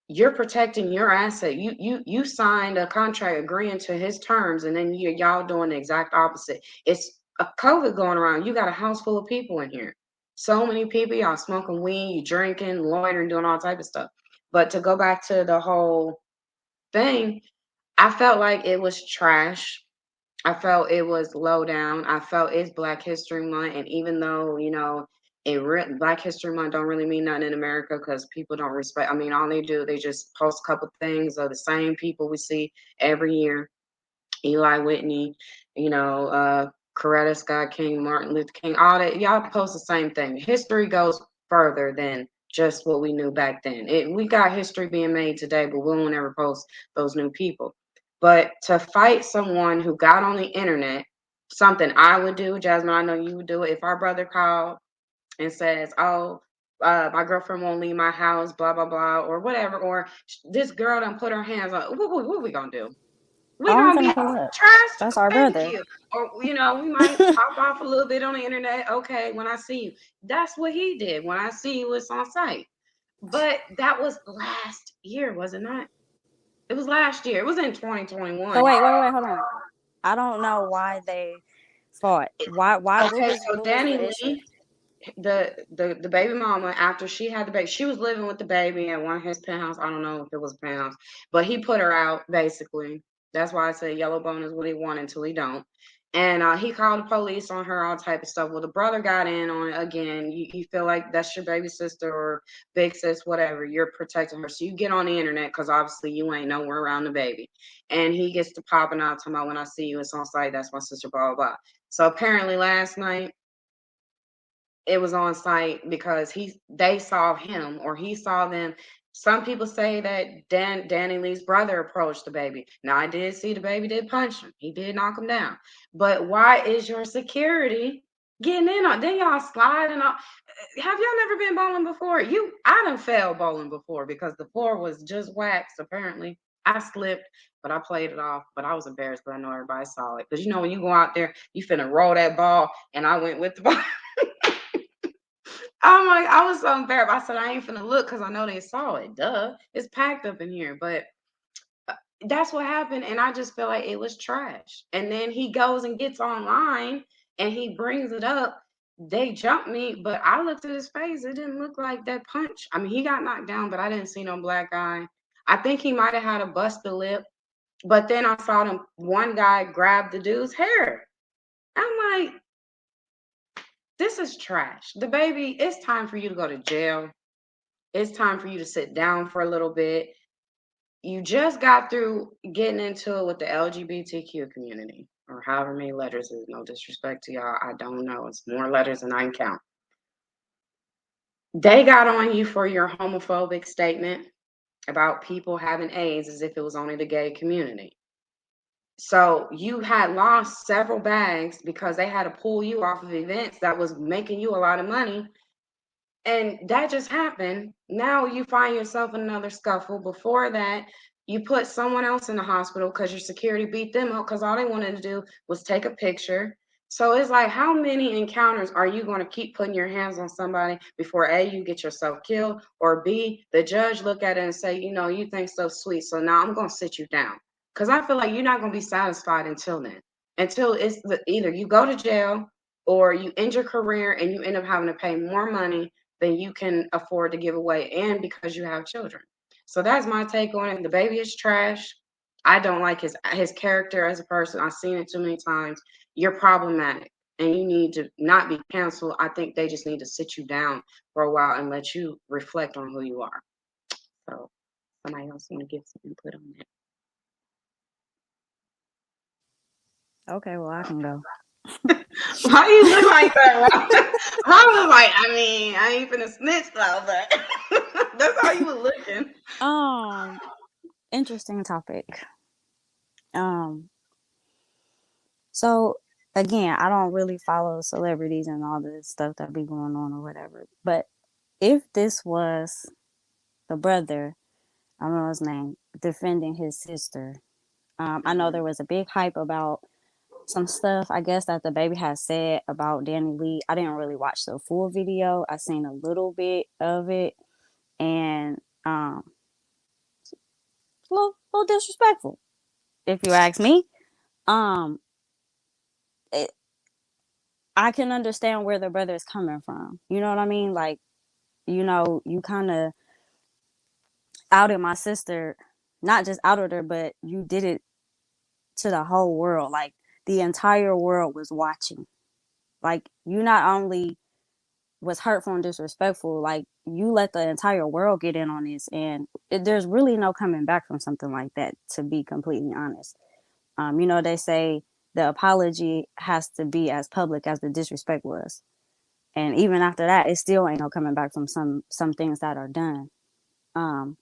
You're protecting your asset. You signed a contract agreeing to his terms, and then y'all doing the exact opposite. It's a COVID going around. You got a house full of people in here. So many people, y'all smoking weed, you drinking, loitering, doing all type of stuff. But to go back to the whole thing, I felt like it was trash. I felt it was low down. I felt it's Black History Month, and even though Black History Month don't really mean nothing in America because people don't respect. I mean, all they do, they just post a couple things of the same people we see every year. Eli Whitney, Coretta Scott King, Martin Luther King, all that. Y'all post the same thing. History goes further than just what we knew back then. We got history being made today, but we won't ever post those new people. But to fight someone who got on the internet, something I would do, Jasmine, I know you would do it. If our brother called and says, oh, my girlfriend won't leave my house, blah, blah, blah, or whatever, or this girl done put her hands on, what we gonna do? We Oh, I'm gonna be gonna pull up. trust. That's our Thank brother. you. Or we might pop off a little bit on the internet. Okay, when I see you, that's what he did. When I see you, it's on site. But that was last year, was it not? It was last year. It was in 2021. So wait, hold on. I don't know why they fought. Why? Okay, so What was Danny the issue? Lee, the baby mama, after she had the baby, she was living with the baby at one of his penthouse. I don't know if it was a penthouse, but he put her out basically. That's why I said yellow bone is what he wanted until he don't. And he called the police on her, all type of stuff. Well, the brother got in on it again. You feel like that's your baby sister or big sis, whatever. You're protecting her. So you get on the internet because obviously you ain't nowhere around the baby. And he gets to popping out talking about when I see you, it's on site. That's my sister, blah, blah, blah. So apparently last night, it was on site because they saw him or he saw them Some people say that Danny Lee's brother approached the baby. Now, I did see the baby did punch him. He did knock him down. But why is your security getting in on? Then y'all sliding on. Have y'all never been bowling before? I done fell bowling before because the floor was just waxed, apparently. I slipped, but I played it off. But I was embarrassed, but I know everybody saw it. Because, when you go out there, you finna roll that ball, and I went with the ball. I'm like, I was so embarrassed. I said, I ain't finna look because I know they saw it. Duh. It's packed up in here. But that's what happened. And I just feel like it was trash. And then he goes and gets online and he brings it up. They jumped me, but I looked at his face. It didn't look like that punch. I mean, he got knocked down, but I didn't see no black eye. I think he might have had a busted lip. But then I saw one guy grab the dude's hair. I'm like, this is trash. The baby, it's time for you to go to jail. It's time for you to sit down for a little bit. You just got through getting into it with the LGBTQ community, or however many letters is. No disrespect to y'all. I don't know. It's more letters than I can count. They got on you for your homophobic statement about people having AIDS as if it was only the gay community. So you had lost several bags because they had to pull you off of events that was making you a lot of money. And that just happened. Now you find yourself in another scuffle. Before that, you put someone else in the hospital because your security beat them up because all they wanted to do was take a picture. So it's like, how many encounters are you going to keep putting your hands on somebody before A, you get yourself killed, or B, the judge look at it and say, you think so sweet, so now I'm going to sit you down. Because I feel like you're not going to be satisfied until then. Until it's either you go to jail or you end your career and you end up having to pay more money than you can afford to give away, and because you have children. So that's my take on it. The baby is trash. I don't like his character as a person. I've seen it too many times. You're problematic and you need to not be canceled. I think they just need to sit you down for a while and let you reflect on who you are. So somebody else want to give some input on that? Okay, well, I can go. Why you look like that? I was like, I ain't finna snitch though, but that's how you were looking. Interesting topic. So again, I don't really follow celebrities and all this stuff that be going on or whatever. But if this was the brother, I don't know his name, defending his sister, I know there was a big hype about some stuff, I guess, that the baby had said about Danny Lee. I didn't really watch the full video. I seen a little bit of it, and a little disrespectful, if you ask me. I can understand where the brother is coming from. You know what I mean? Like, you kind of outed my sister, not just outed her, but you did it to the whole world. Like, the entire world was watching. Like, you not only was hurtful and disrespectful, like, you let the entire world get in on this, and there's really no coming back from something like that, to be completely honest. They say the apology has to be as public as the disrespect was. And even after that, it still ain't no coming back from some things that are done. But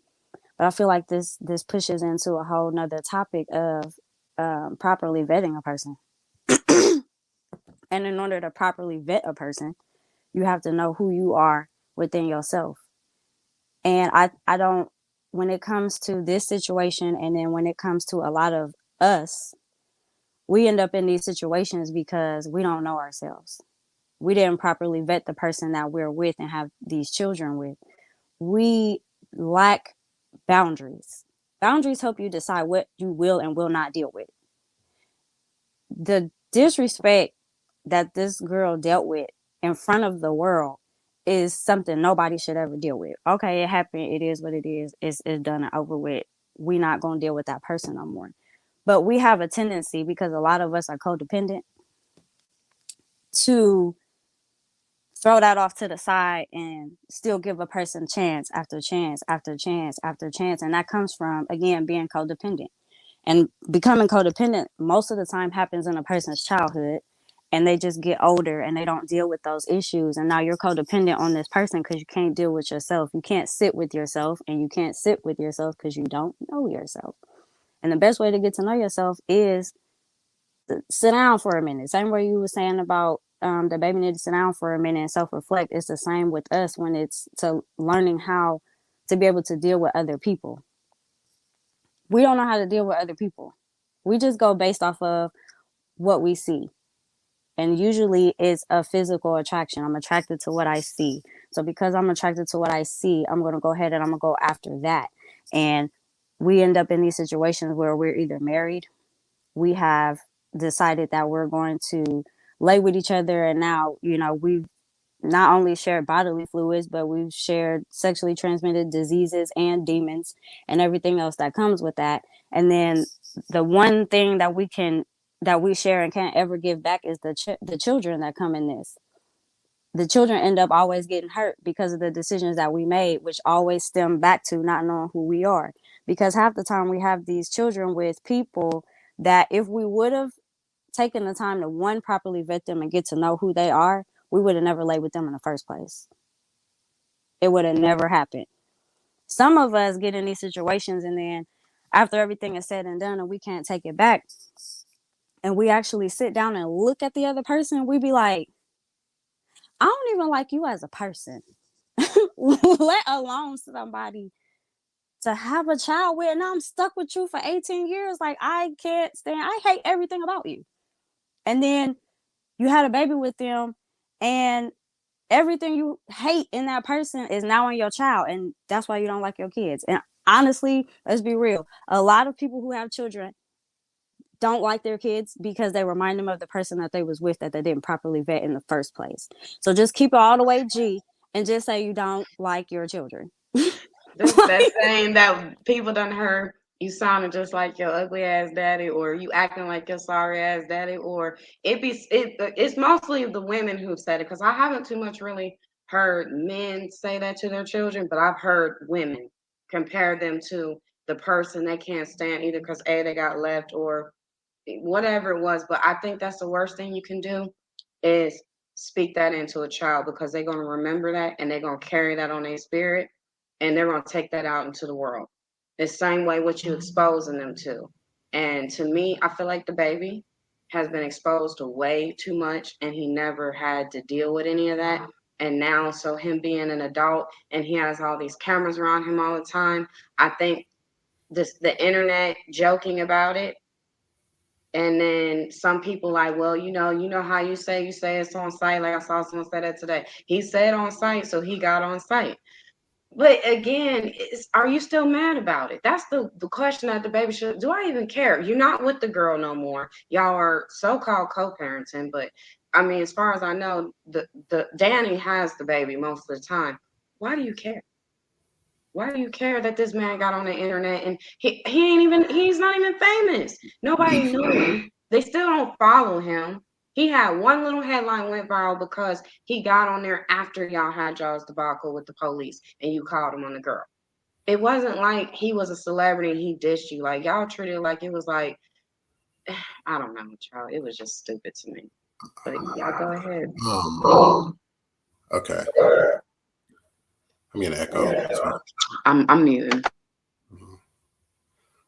I feel like this pushes into a whole nother topic of properly vetting a person. And in order to properly vet a person, you have to know who you are within yourself. And I don't, when it comes to this situation, and then when it comes to a lot of us, we end up in these situations because we don't know ourselves. We didn't properly vet the person that we're with and have these children with. We lack boundaries. Boundaries help you decide what you will and will not deal with. The disrespect that this girl dealt with in front of the world is something nobody should ever deal with. Okay, it happened. It is what it is. It's done and over with. We're not going to deal with that person no more. But we have a tendency, because a lot of us are codependent, to throw that off to the side and still give a person chance after chance after chance after chance. And that comes from, again, being codependent. And becoming codependent most of the time happens in a person's childhood. and they just get older and they don't deal with those issues. And now you're codependent on this person because you can't deal with yourself. You can't sit with yourself, and you can't sit with yourself because you don't know yourself. And the best way to get to know yourself is to sit down for a minute. Same way you were saying about the baby need to sit down for a minute and self-reflect. It's the same with us when it's to learning how to be able to deal with other people. We don't know how to deal with other people. We just go based off of what we see. And usually it's a physical attraction. I'm attracted to what I see. So because I'm attracted to what I see, I'm going to go ahead and I'm going to go after that. And we end up in these situations where we're either married, we have decided that we're going to lay with each other. And now, we've not only shared bodily fluids, but we've shared sexually transmitted diseases and demons and everything else that comes with that. And then the one thing that we share and can't ever give back is the children that come in this. The children end up always getting hurt because of the decisions that we made, which always stem back to not knowing who we are. Because half the time we have these children with people that if we would have taken the time to properly vet them and get to know who they are, we would have never laid with them in the first place. It would have never happened. Some of us get in these situations and then after everything is said and done and we can't take it back, and we actually sit down and look at the other person, we be like, I don't even like you as a person, let alone somebody to have a child with. And I'm stuck with you for 18 years. Like, I hate everything about you. And then you had a baby with them, and everything you hate in that person is now in your child. And that's why you don't like your kids. And honestly, let's be real. A lot of people who have children don't like their kids because they remind them of the person that they was with that they didn't properly vet in the first place. So just keep it all the way G and just say you don't like your children. That saying that people done heard, you sounding just like your ugly ass daddy, or you acting like your sorry ass daddy, or it's mostly the women who've said it, because I haven't too much really heard men say that to their children, but I've heard women compare them to the person they can't stand, either because they got left or whatever it was. But I think that's the worst thing you can do is speak that into a child, because they're going to remember that and they're going to carry that on their spirit, and they're going to take that out into the world the same way what you exposing them to. And to me, I feel like the baby has been exposed to way too much, and he never had to deal with any of that. And now, so him being an adult and he has all these cameras around him all the time, I think the internet joking about it. And then some people like, well, you know how you say it's on site. Like I saw someone say that today. He said on site, so he got on site. But again, are you still mad about it? That's the question that the baby should. Do I even care? You're not with the girl no more. Y'all are so-called co-parenting. But I mean, as far as I know, the Danny has the baby most of the time. Why do you care? Why do you care that this man got on the internet and he's not even famous? Nobody knew him. They still don't follow him. He had one little headline went viral because he got on there after y'all had y'all's debacle with the police and you called him on the girl. It wasn't like he was a celebrity and he dissed you. Like, y'all treated it like it was like, I don't know, y'all. It was just stupid to me. But y'all go ahead. Okay. I'm gonna echo. I'm muting.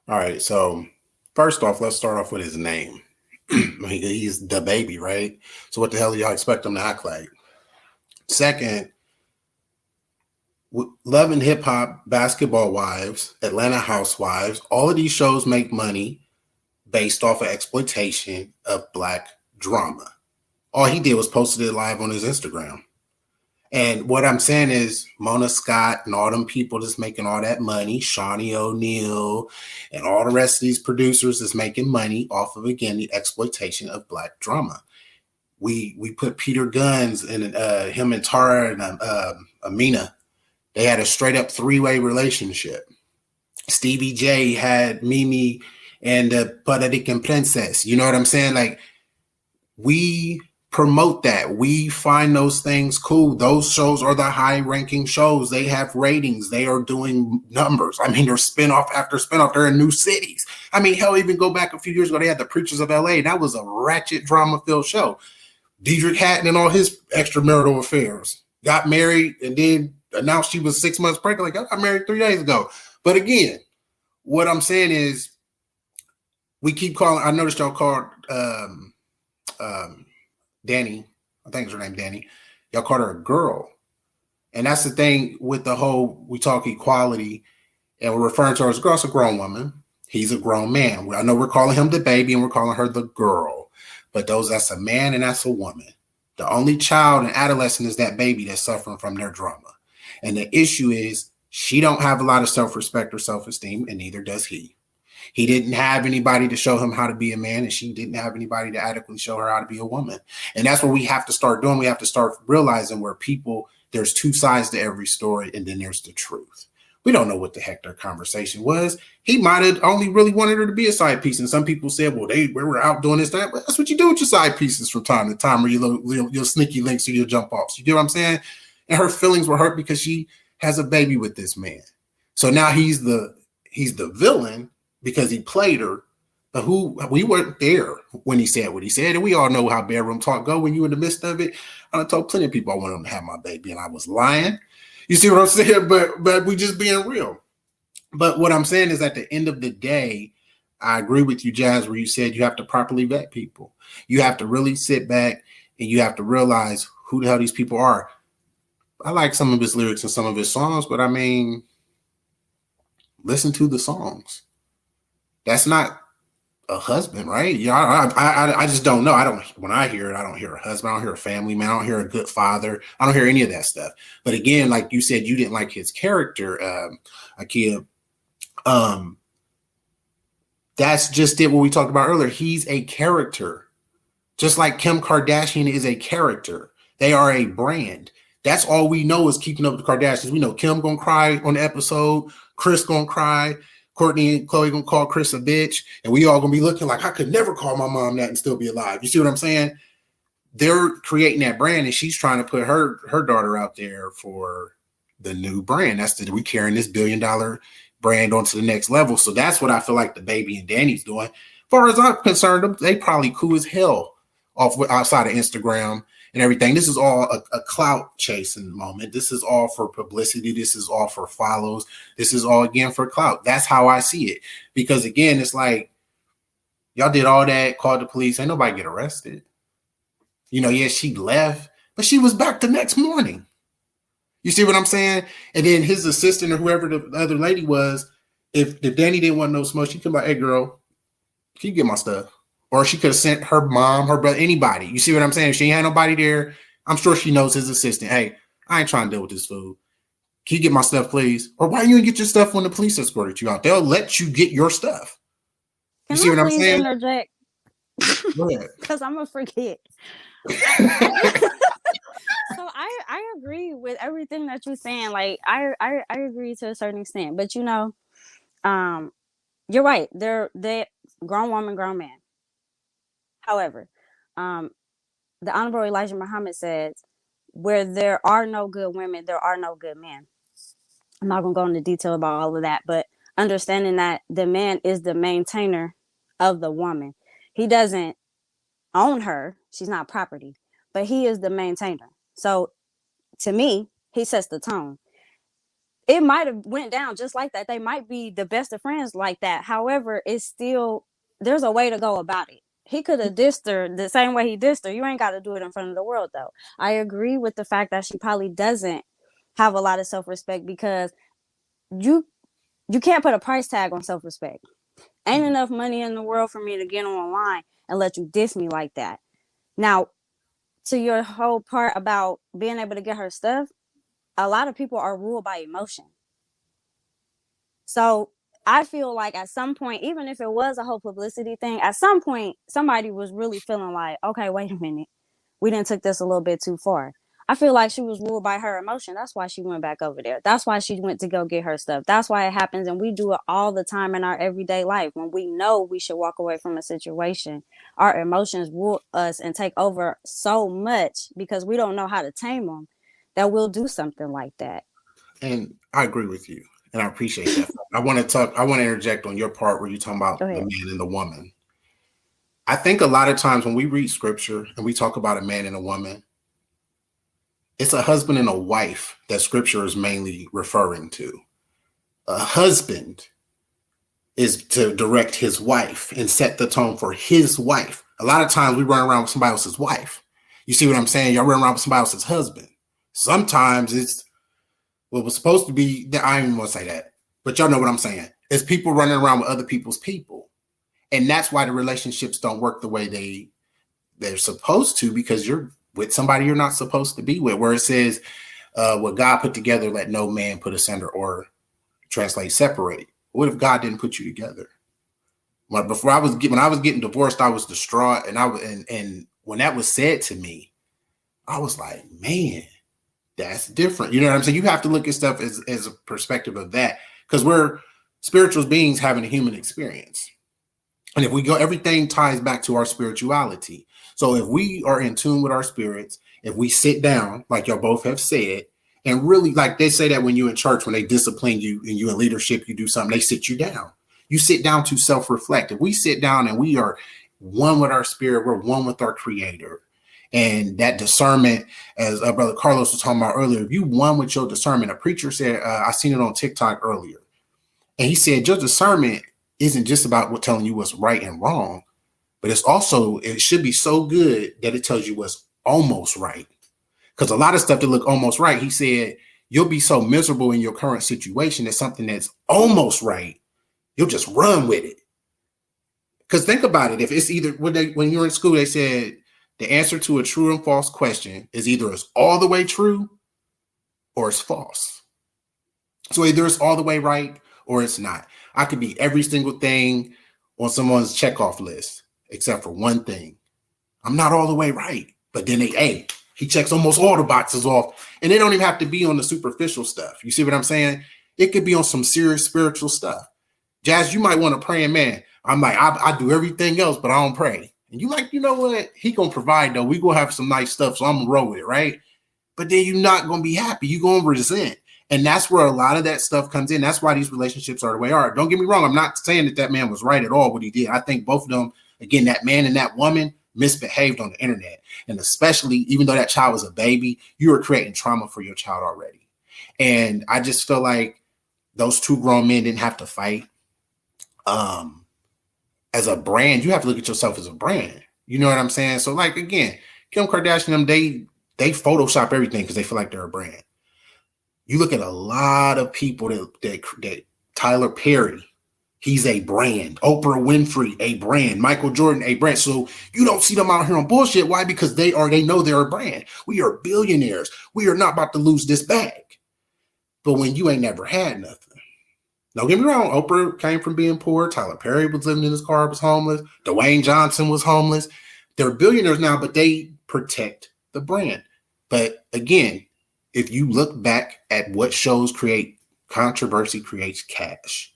All right. So first off, let's start off with his name. He's the baby, right? So what the hell do y'all expect him to act like? Second, Love and Hip Hop, Basketball Wives, Atlanta Housewives, all of these shows make money based off of exploitation of Black drama. All he did was posted it live on his Instagram. And what I'm saying is Mona Scott and all them people that's making all that money, Shawnee O'Neal and all the rest of these producers is making money off of, again, the exploitation of Black drama. We put Peter Guns and him and Tara and Amina. They had a straight up 3-way relationship. Stevie J had Mimi and the Puerto Rican Princess. You know what I'm saying? Like, we promote that. We find those things cool. Those shows are the high ranking shows. They have ratings. They are doing numbers. I mean, they're spinoff after spinoff. They're in new cities. I mean, hell, even go back a few years ago, they had the Preachers of LA. That was a ratchet drama filled show. Diedrich Hatton and all his extramarital affairs. Got married and then announced she was 6 months pregnant. Like, I got married 3 days ago. But again, what I'm saying is we keep calling. I noticed y'all called Danny. I think it's her name, Danny. Y'all called her a girl. And that's the thing with the whole, we talk equality and we're referring to her as a girl. It's a grown woman. He's a grown man. I know we're calling him the baby and we're calling her the girl. But that's a man and that's a woman. The only child and adolescent is that baby that's suffering from their drama. And the issue is she don't have a lot of self-respect or self-esteem, and neither does he. He didn't have anybody to show him how to be a man, and she didn't have anybody to adequately show her how to be a woman. And that's what we have to start doing. We have to start realizing where there's two sides to every story, and then there's the truth. We don't know what the heck their conversation was. He might have only really wanted her to be a side piece. And some people said, well, we were out doing this, that. But that's what you do with your side pieces from time to time, or your sneaky links or your jump offs. You get what I'm saying? And her feelings were hurt because she has a baby with this man. So now he's the villain because he played her. But we weren't there when he said what he said. And we all know how bedroom talk go when you're in the midst of it. I told plenty of people I wanted them to have my baby and I was lying. You see what I'm saying? But we just being real. But what I'm saying is at the end of the day, I agree with you, Jazz, where you said you have to properly vet people. You have to really sit back and you have to realize who the hell these people are. I like some of his lyrics and some of his songs, but I mean, listen to the songs. That's not a husband, right? Yeah, I just don't know. When I hear it, I don't hear a husband. I don't hear a family man. I don't hear a good father. I don't hear any of that stuff. But again, like you said, you didn't like his character, Akia. That's just it. What we talked about earlier. He's a character, just like Kim Kardashian is a character. They are a brand. That's all we know is Keeping Up with the Kardashians. We know Kim gonna cry on the episode. Chris gonna cry. Courtney and Chloe gonna call Chris a bitch, and we all gonna be looking like I could never call my mom that and still be alive. You see what I'm saying? They're creating that brand, and she's trying to put her daughter out there for the new brand. We carrying this $1 billion brand onto the next level. So that's what I feel like the baby and Danny's doing. As far as I'm concerned, they probably cool as hell outside of Instagram and everything. This is all a clout chasing moment. This is all for publicity. This is all for follows. This is all, again, for clout. That's how I see it. Because, again, it's like, y'all did all that, called the police. Ain't nobody get arrested. Yeah, she left, but she was back the next morning. You see what I'm saying? And then his assistant or whoever the other lady was, if Danny didn't want no smoke, she could be like, hey, girl, can you get my stuff? Or she could have sent her mom, her brother, anybody. You see what I'm saying? If she ain't had nobody there, I'm sure she knows his assistant. Hey, I ain't trying to deal with this food. Can you get my stuff, please? Or why you didn't get your stuff when the police escorted you out? They'll let you get your stuff. You see what I'm saying? Interject? Because I'm going to forget. So I agree with everything that you're saying. Like, I agree to a certain extent. But, you're right. They're grown woman, grown man. However, the Honorable Elijah Muhammad says, where there are no good women, there are no good men. I'm not going to go into detail about all of that, but understanding that the man is the maintainer of the woman. He doesn't own her. She's not property, but he is the maintainer. So to me, he sets the tone. It might have went down just like that. They might be the best of friends like that. However, there's a way to go about it. He could have dissed her the same way he dissed her. You ain't got to do it in front of the world, though. I agree with the fact that she probably doesn't have a lot of self-respect because you can't put a price tag on self-respect. Ain't enough money in the world for me to get online and let you diss me like that. Now, to your whole part about being able to get her stuff, a lot of people are ruled by emotion. So I feel like at some point, even if it was a whole publicity thing, at some point, somebody was really feeling like, okay, wait a minute. We didn't took this a little bit too far. I feel like she was ruled by her emotion. That's why she went back over there. That's why she went to go get her stuff. That's why it happens. And we do it all the time in our everyday life. When we know we should walk away from a situation, our emotions rule us and take over so much because we don't know how to tame them that we'll do something like that. And I agree with you. And I appreciate that. I want to interject on your part where you're talking about the man and the woman. I think a lot of times when we read scripture and we talk about a man and a woman, it's a husband and a wife that scripture is mainly referring to. A husband is to direct his wife and set the tone for his wife. A lot of times we run around with somebody else's wife. You see what I'm saying? Y'all run around with somebody else's husband. Sometimes it's what was supposed to be, I don't even want to say that, but y'all know what I'm saying. It's people running around with other people's people. And that's why the relationships don't work the way they're supposed to, because you're with somebody you're not supposed to be with, where it says, what God put together, let no man put asunder, or translate separate. What if God didn't put you together? When I was getting divorced, I was distraught. And when that was said to me, I was like, man, that's different. You know what I'm saying? You have to look at stuff as a perspective of that, because we're spiritual beings having a human experience. And if we go, everything ties back to our spirituality. So if we are in tune with our spirits, if we sit down, like y'all both have said, and really, like they say that when you're in church, when they discipline you and you in leadership, you do something, they sit you down. You sit down to self-reflect. If we sit down and we are one with our spirit, we're one with our creator. And that discernment, as Brother Carlos was talking about earlier, if you one with your discernment, a preacher said, I seen it on TikTok earlier, and he said, your discernment isn't just about telling you what's right and wrong, but it should be so good that it tells you what's almost right. Because a lot of stuff that look almost right, he said, you'll be so miserable in your current situation that something that's almost right, you'll just run with it. Because think about it. If it's either when you're in school, they said the answer to a true and false question is either it's all the way true or it's false. So either it's all the way right or it's not. I could be every single thing on someone's checkoff list, except for one thing. I'm not all the way right. But then he checks almost all the boxes off. And they don't even have to be on the superficial stuff. You see what I'm saying? It could be on some serious spiritual stuff. Jazz, you might want to pray, and man, I'm like, I do everything else, but I don't pray. And you like, you know what? He gonna provide though. We gonna have some nice stuff, so I'm gonna roll with it, right? But then you're not gonna be happy. You're gonna resent. And that's where a lot of that stuff comes in. That's why these relationships are the way they are. Don't get me wrong. I'm not saying that man was right at all what he did. I think both of them, again, that man and that woman misbehaved on the internet. And especially, even though that child was a baby, you were creating trauma for your child already. And I just feel like those two grown men didn't have to fight. As a brand, you have to look at yourself as a brand. You know what I'm saying? So like, again, Kim Kardashian, them, they Photoshop everything because they feel like they're a brand. You look at a lot of people that Tyler Perry, he's a brand. Oprah Winfrey, a brand. Michael Jordan, a brand. So you don't see them out here on bullshit. Why? Because they know they're a brand. We are billionaires. We are not about to lose this bag. But when you ain't never had nothing. Don't get me wrong. Oprah came from being poor. Tyler Perry was living in his car, was homeless. Dwayne Johnson was homeless. They're billionaires now, but they protect the brand. But again, if you look back at what shows create controversy, creates cash.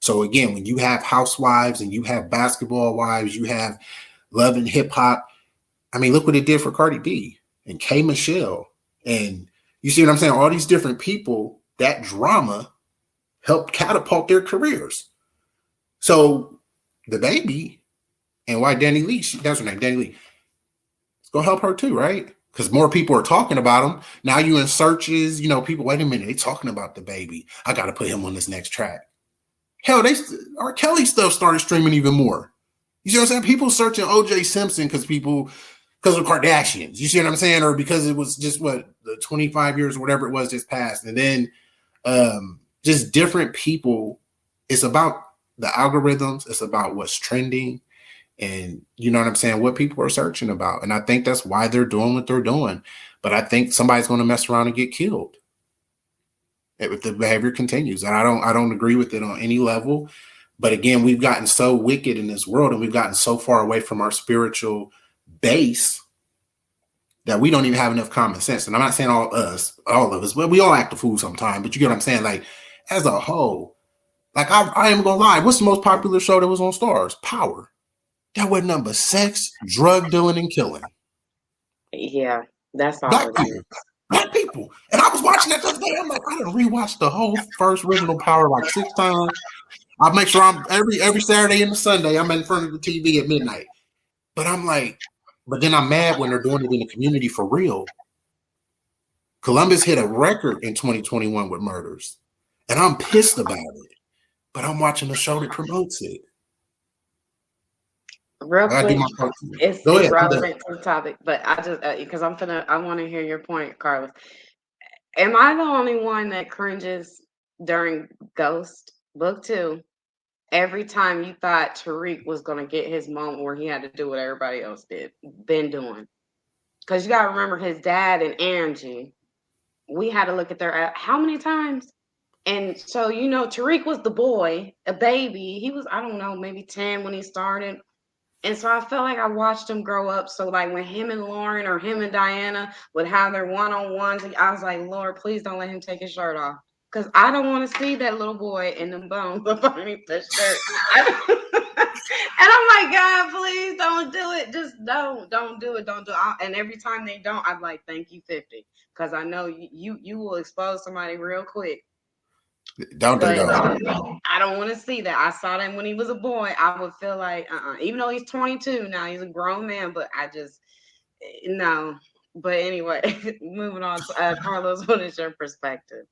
So again, when you have housewives and you have basketball wives, you have Love and Hip Hop. I mean, look what it did for Cardi B and K Michelle. And you see what I'm saying? All these different people, that drama helped catapult their careers. So the baby and why Danny Lee, that's her name, Danny Lee. It's going to help her too, right? Because more people are talking about him. Now you in searches, people, wait a minute, they talking about the baby. I got to put him on this next track. Hell, R. Kelly stuff started streaming even more. You see what I'm saying? People searching O.J. Simpson because of Kardashians. You see what I'm saying? Or because it was just the 25 years or whatever it was just passed. And then just different people. It's about the algorithms. It's about what's trending. And you know what I'm saying? What people are searching about. And I think that's why they're doing what they're doing. But I think somebody's going to mess around and get killed if the behavior continues. And I don't agree with it on any level. But again, we've gotten so wicked in this world and we've gotten so far away from our spiritual base that we don't even have enough common sense. And I'm not saying all of us, but we all act a fool sometimes. But you get what I'm saying? Like, as a whole, like I am going to lie. What's the most popular show that was on Stars? Power. That wasn't nothing but sex, drug dealing, and killing. Yeah, that's all. Black people. And I was watching that the other day. I'm like, I done rewatched the whole first original Power like 6 times. I make sure I'm every Saturday and Sunday I'm in front of the TV at midnight. But I'm like, but then I'm mad when they're doing it in the community for real. Columbus hit a record in 2021 with murders, and I'm pissed about it. But I'm watching a show that promotes it. Real quick, it's ahead, relevant to the topic, but I just because I want to hear your point, Carlos. Am I the only one that cringes during Ghost Book 2? Every time you thought Tariq was gonna get his moment where he had to do what everybody else been doing, because you gotta remember his dad and Angie. We had to look at their how many times, and so Tariq was the boy, a baby. He was, I don't know, maybe 10 when he started. And so I felt like I watched him grow up. So like when him and Lauren or him and Diana would have their one-on-ones, I was like, Lord, please don't let him take his shirt off. Because I don't want to see that little boy in them bones underneath the shirt. And I'm like, God, please don't do it. Just don't do it. Don't do it. And every time they don't, I'm like, thank you, 50. Because I know you will expose somebody real quick. Don't do that. I don't want to see that. I saw that when he was a boy. I would feel like, even though he's 22 now, he's a grown man, but I just, no. But anyway, moving on. Carlos, what is your perspective?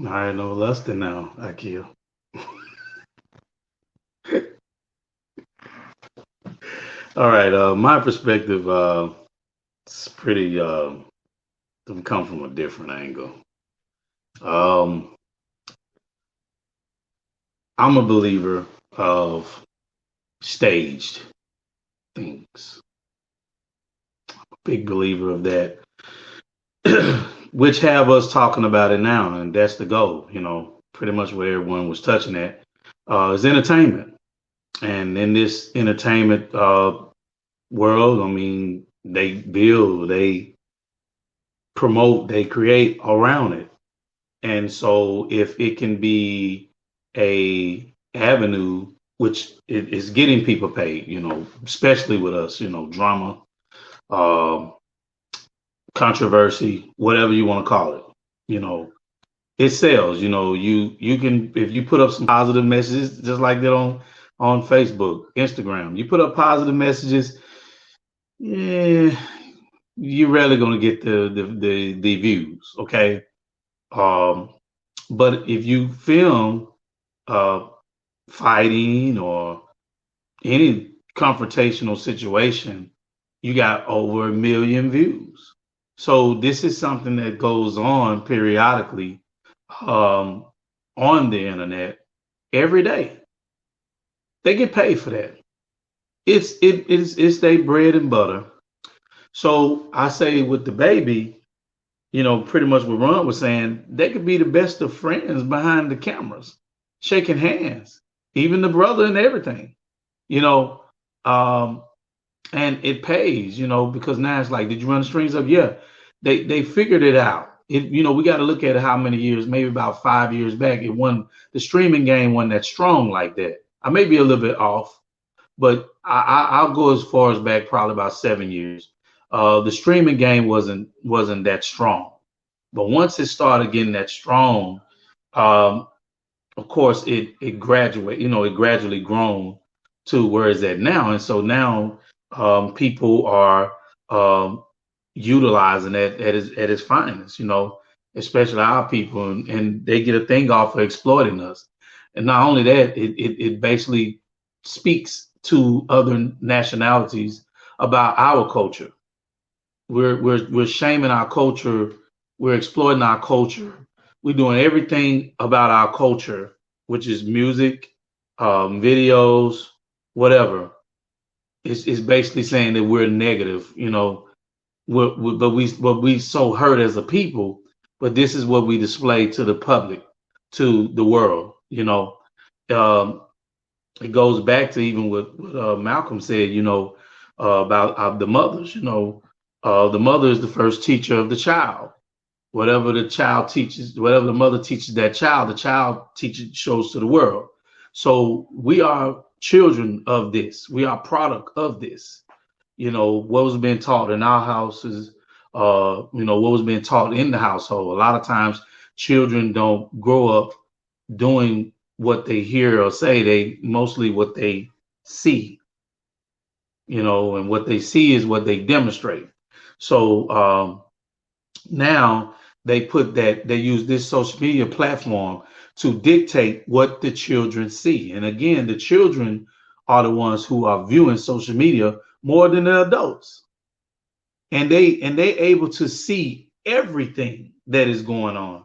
I know less than now, Akil. All right, my perspective it's pretty come from a different angle. I'm a believer of staged things. Big believer of that, which have us talking about it now, and that's the goal. Pretty much what everyone was touching at is entertainment, and in this entertainment world, I mean, they build, they promote, they create around it. And so if it can be a avenue which is getting people paid, especially with us, drama, controversy, whatever you want to call it, it sells. You can, if you put up some positive messages, just like that on Facebook, Instagram, you put up positive messages, yeah, you're rarely going to get the views, okay? But if you film fighting or any confrontational situation, you got over 1 million views. So this is something that goes on periodically on the internet every day. They get paid for that. It's their bread and butter. So I say with the baby, pretty much what Ron was saying, they could be the best of friends behind the cameras, shaking hands, even the brother and everything, and it pays, because now it's like, did you run the strings up? Yeah, they figured it out. We got to look at how many years, maybe about 5 years back, the streaming game wasn't that strong like that. I may be a little bit off, but I'll go as far as back probably about 7 years. The streaming game wasn't that strong, but once it started getting that strong, of course it gradually grown to where it's at now, and so now people are utilizing that at its finest, especially our people, and they get a thing off of exploiting us. And not only that, it basically speaks to other nationalities about our culture. We're shaming our culture. We're exploiting our culture. We're doing everything about our culture, which is music, videos, whatever. It's basically saying that we're negative, but we so hurt as a people. But this is what we display to the public, to the world. It goes back to even what Malcolm said, about the mothers. The mother is the first teacher of the child. Whatever the child teaches, whatever the mother teaches that child, the child shows to the world. So we are children of this. We are product of this. What was being taught in our houses, what was being taught in the household. A lot of times children don't grow up doing what they hear or say. They mostly what they see, and what they see is what they demonstrate. So now they use this social media platform to dictate what the children see. And again, the children are the ones who are viewing social media more than the adults. And they able to see everything that is going on.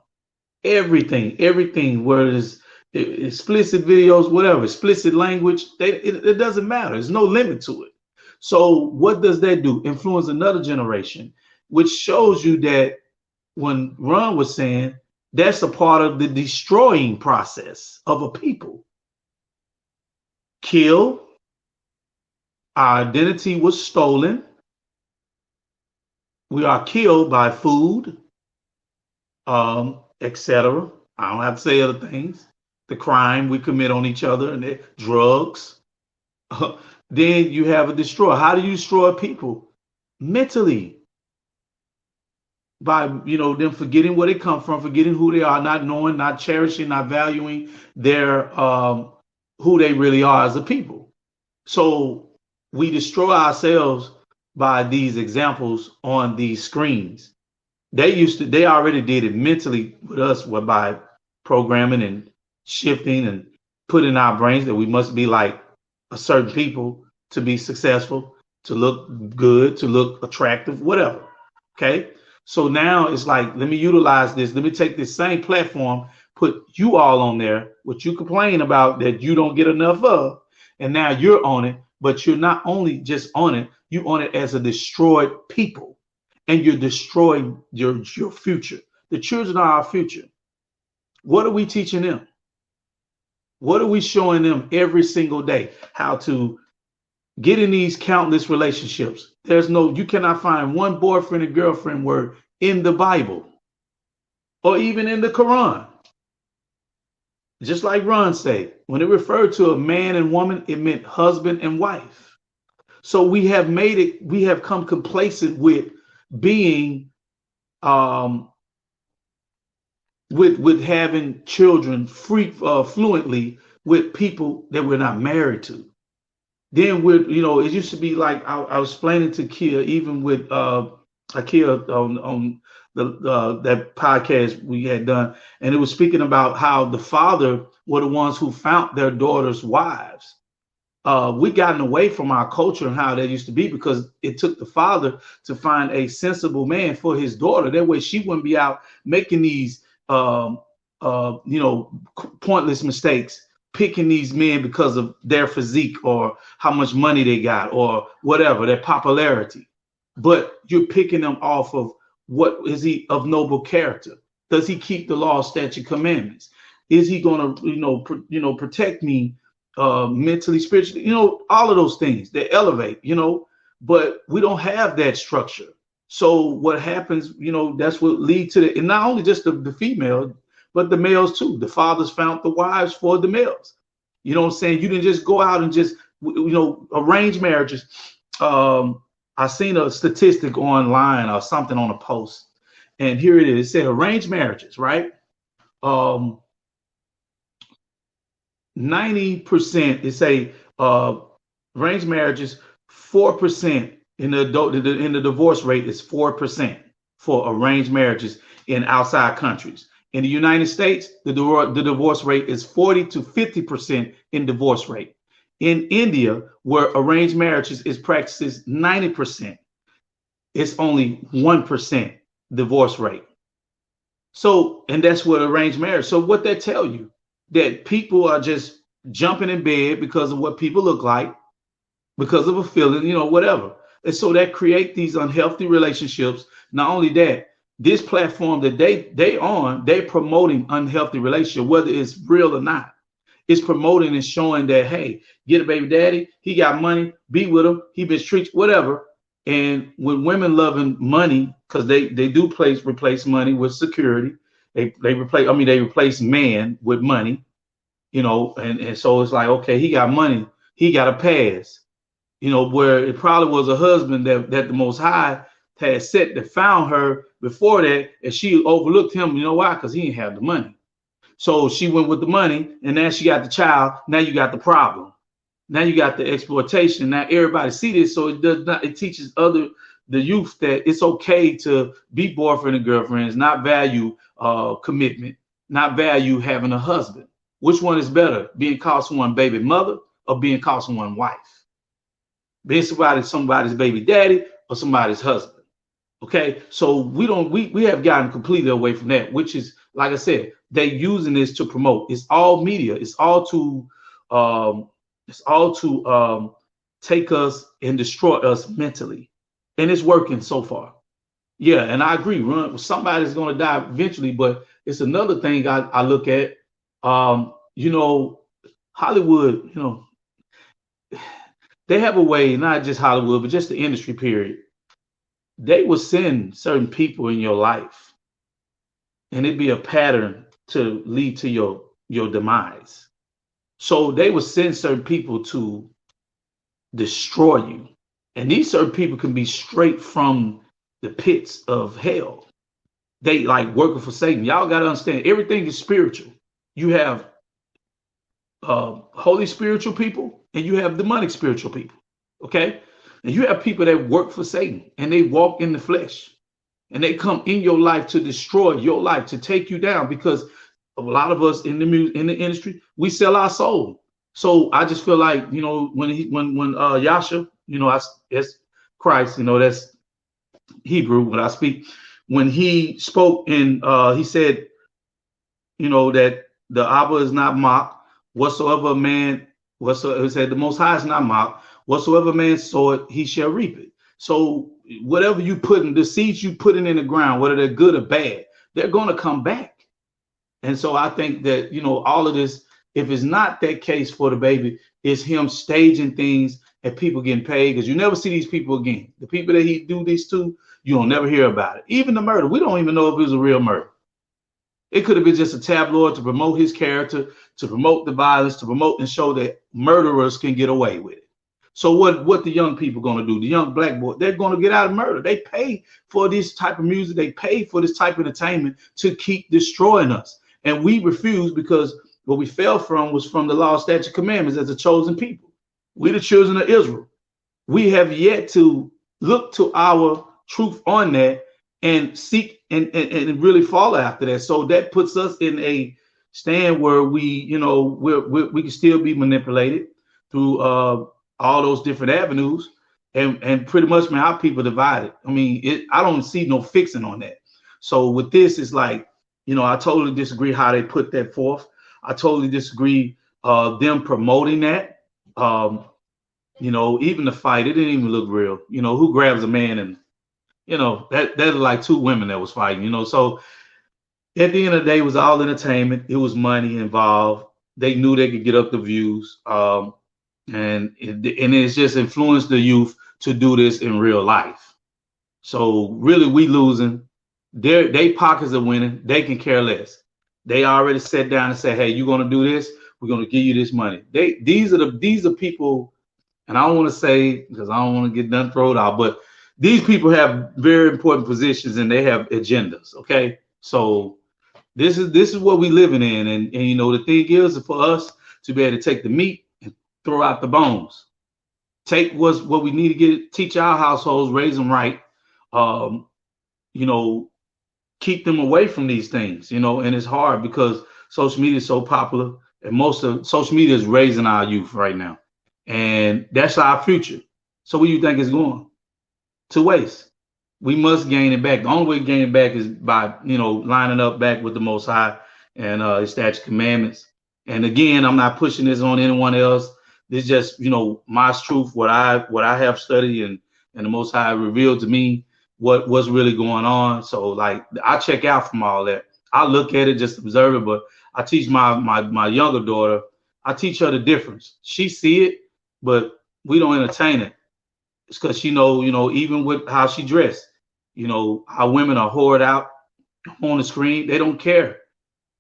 Everything, where it is explicit videos, whatever, explicit language, it doesn't matter. There's no limit to it. So what does that do? Influence another generation, which shows you that when Ron was saying that's a part of the destroying process of a people. Kill, our identity was stolen. We are killed by food, etc. I don't have to say other things. The crime we commit on each other and the drugs. Then you have a destroy. How do you destroy people? Mentally. By them forgetting where they come from, forgetting who they are, not knowing, not cherishing, not valuing their who they really are as a people. So we destroy ourselves by these examples on these screens. They already did it mentally with us by programming and shifting and putting in our brains that we must be like a certain people to be successful, to look good, to look attractive, whatever. Okay. So now it's like, let me utilize this. Let me take this same platform, put you all on there, what you complain about that you don't get enough of. And now you're on it, but you're not only just on it, you on it as a destroyed people. And you're destroying your future. The children are our future. What are we teaching them? What are we showing them every single day? How to get in these countless relationships. You cannot find one boyfriend and girlfriend word in the Bible or even in the Quran. Just like Ron said, when it referred to a man and woman, it meant husband and wife. So we have come complacent with being, with having children fluently with people that we're not married to. Then it used to be like I was explaining to Kia, even with Kia on that podcast we had done, and it was speaking about how the father were the ones who found their daughters' wives. We gotten away from our culture and how that used to be because it took the father to find a sensible man for his daughter. That way she wouldn't be out making these pointless mistakes, picking these men because of their physique or how much money they got or whatever, their popularity. But you're picking them off of what is he of noble character? Does he keep the law, statute, commandments? Is he going to, protect me mentally, spiritually? All of those things that elevate, but we don't have that structure. So what happens, that's what leads to and not only just the female, but the males too. The fathers found the wives for the males. You know what I'm saying? You didn't just go out and just, arrange marriages. I seen a statistic online or something on a post, and here it is. It said arranged marriages, right? 90%, it say arranged marriages, 4% in the divorce rate is 4% for arranged marriages in outside countries. In the United States, the divorce rate is 40 to 50% in divorce rate. In India, where arranged marriages is practiced 90%, it's only 1% divorce rate. So, and that's what arranged marriage. So what that tell you? That people are just jumping in bed because of what people look like, because of a feeling, whatever. And so that create these unhealthy relationships. Not only that, this platform that they're promoting unhealthy relationship, whether it's real or not. It's promoting and showing that, hey, get a baby daddy, he got money, be with him, he been street, whatever. And when women loving money, because they do replace money with security. They replace man with money, and so it's like, okay, he got money, he got a pass, where it probably was a husband that the Most High had set that found her before that, and she overlooked him. You know why? Because he didn't have the money. So she went with the money, and now she got the child. Now you got the problem. Now you got the exploitation. Now everybody see this, so it does not. It teaches the youth that it's okay to be boyfriend and girlfriends, not value commitment, not value having a husband. Which one is better, being called someone's baby mother or being called someone's wife? Being somebody's baby daddy or somebody's husband. Okay, so we have gotten completely away from that, which is, like I said, they're using this to promote. It's all media. It's all to take us and destroy us mentally, and it's working so far. Yeah, and I agree. Somebody's going to die eventually, but it's another thing I look at. Hollywood. They have a way, not just Hollywood, but just the industry. Period. They will send certain people in your life, and it'd be a pattern to lead to your demise. So they will send certain people to destroy you. And these certain people can be straight from the pits of hell. They like working for Satan. Y'all got to understand, everything is spiritual. You have holy spiritual people, and you have demonic spiritual people. Okay? And you have people that work for Satan, and they walk in the flesh, and they come in your life to destroy your life, to take you down, because a lot of us in the industry, we sell our soul. So I just feel like, when Yasha, it's Christ, that's Hebrew when I speak, when he spoke and he said, that the Abba is not mocked, it said the Most High is not mocked, whatsoever man sow it, he shall reap it. So whatever you put in, the seeds you put in the ground, whether they're good or bad, they're going to come back. And so I think that, all of this, if it's not that case for the baby, it's him staging things and people getting paid, because you never see these people again. The people that he do this to, you don't never hear about it. Even the murder, we don't even know if it was a real murder. It could have been just a tabloid to promote his character, to promote the violence, to promote and show that murderers can get away with it. So what the young people going to do? The young black boy, they're going to get out of murder. They pay for this type of music. They pay for this type of entertainment to keep destroying us. And we refuse, because what we fell from was from the law, statute, commandments as a chosen people. We the children of Israel. We have yet to look to our truth on that and seek and really follow after that. So that puts us in a stand where we can still be manipulated through all those different avenues, and pretty much, man, our people divided. I mean, I don't see no fixing on that. So with this, it's like, I totally disagree how they put that forth. I totally disagree them promoting that. Even the fight, it didn't even look real. Who grabs a man and, that's like two women that was fighting, So at the end of the day, it was all entertainment. It was money involved. They knew they could get up the views. And it's just influenced the youth to do this in real life. So really, we losing. They pockets are winning. They can care less. They already sat down and said, "Hey, you're gonna do this. We're gonna give you this money." These are people, and I don't want to say, because I don't want to get done thrown out, but these people have very important positions and they have agendas. Okay, so this is what we living in, and the thing is for us to be able to take the meat and throw out the bones. Take what we need to teach our households, raise them right. Keep them away from these things, and it's hard because social media is so popular, and most of social media is raising our youth right now, and that's our future. So where do you think it's going? To waste. We must gain it back. The only way to gain it back is by, lining up back with the Most High and his statute commandments. And again, I'm not pushing this on anyone else. This is just, my truth, what I have studied, and the Most High revealed to me what's really going on. So like, I check out from all that. I look at it, just observe it, but I teach my younger daughter, I teach her the difference. She see it, but we don't entertain it. It's because she know, even with how she dressed, how women are whored out on the screen. They don't care.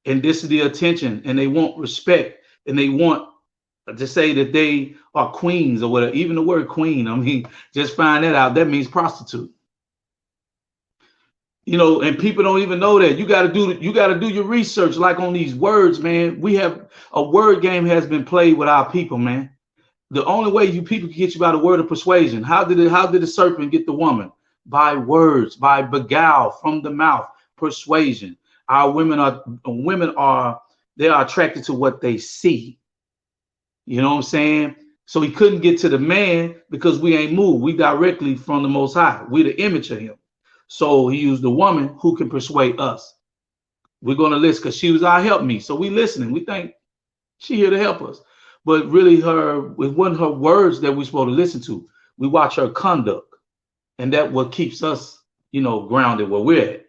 And this is the attention, and they want respect, and they want to say that they are queens or whatever. Even the word queen, just find that out. That means prostitute. You know, and people don't even know that. You got to do your research, like on these words, man. We have a word game has been played with our people, man. The only way you people can get you by the word of persuasion. How did the serpent get the woman? By words, by beguile from the mouth, persuasion. Our women are they are attracted to what they see. You know what I'm saying? So he couldn't get to the man because we ain't moved. We directly from the Most High. We the image of him. So he used the woman who can persuade us. We're going to listen because she was our help me. So we listening. We think she here to help us. But really it wasn't her words that we're supposed to listen to. We watch her conduct. And that what keeps us, grounded where we're at.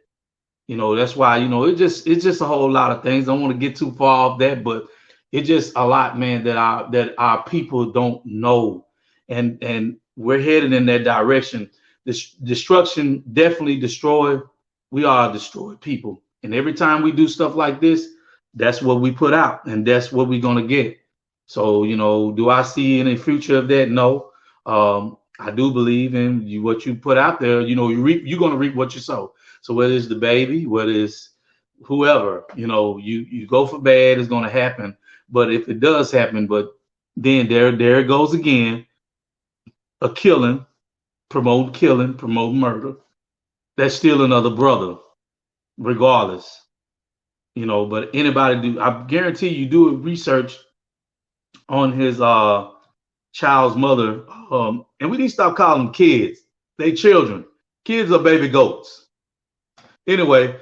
That's why, it's just a whole lot of things. I don't want to get too far off that, but it's just a lot, man, that our people don't know. And we're headed in that direction. This destruction definitely destroyed. We are destroyed people. And every time we do stuff like this, that's what we put out, and that's what we're gonna get. So, do I see any future of that? No. I do believe in what you put out there. You're gonna reap what you sow. So whether it's the baby, whether it's whoever, you go for bad, it's gonna happen. But if it does happen, then there it goes again, a promote murder. That's still another brother, regardless. But anybody I guarantee you do a research on his child's mother. And we need to stop calling them kids. They children. Kids are baby goats. Anyway,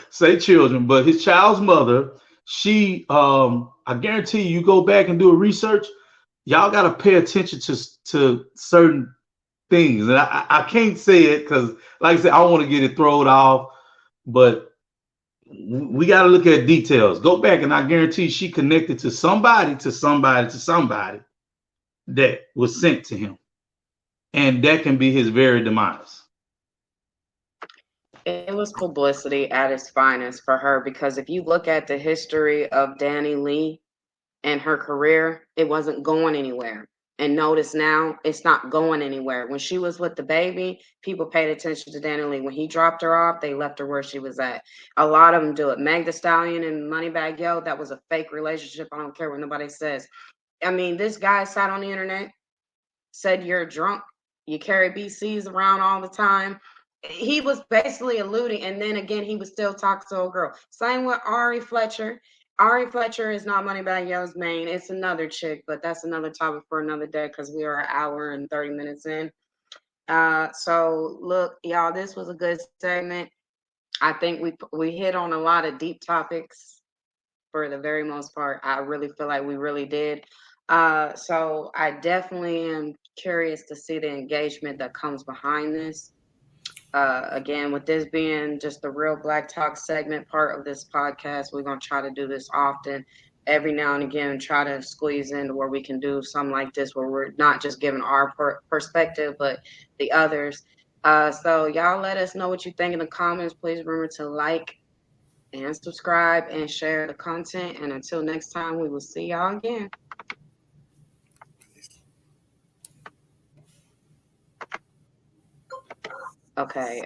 say children, but his child's mother, she I guarantee you go back and do a research, y'all gotta pay attention to certain things. And I can't say it because, like I said, I don't want to get it thrown off, but we got to look at details. Go back, and I guarantee she connected to somebody that was sent to him, and that can be his very demise. It was publicity at its finest for her, because if you look at the history of Danny Lee and her career, it wasn't going anywhere. And notice now it's not going anywhere. When she was with the baby, people paid attention to Danny Lee. When he dropped her off, they left her where she was at. A lot of them do it. Meg Thee Stallion and Moneybagg Yo, that was a fake relationship. I don't care what nobody says. I mean, this guy sat on the internet, said you're drunk, you carry BCs around all the time. He was basically alluding, and then again, he was still talking to a girl. Same with Ari Fletcher. Ari Fletcher is not Moneybagg Yo's main. It's another chick, but that's another topic for another day because we are an hour and 30 minutes in. So look, y'all, this was a good segment. I think we hit on a lot of deep topics for the very most part. I really feel like we really did. So I definitely am curious to see the engagement that comes behind this. Again, with this being just the Real Black Talk segment part of this podcast, we're going to try to do this often, every now and again, try to squeeze into where we can do something like this, where we're not just giving our perspective, but the others. So y'all let us know what you think in the comments. Please remember to like and subscribe and share the content. And until next time, we will see y'all again. Okay.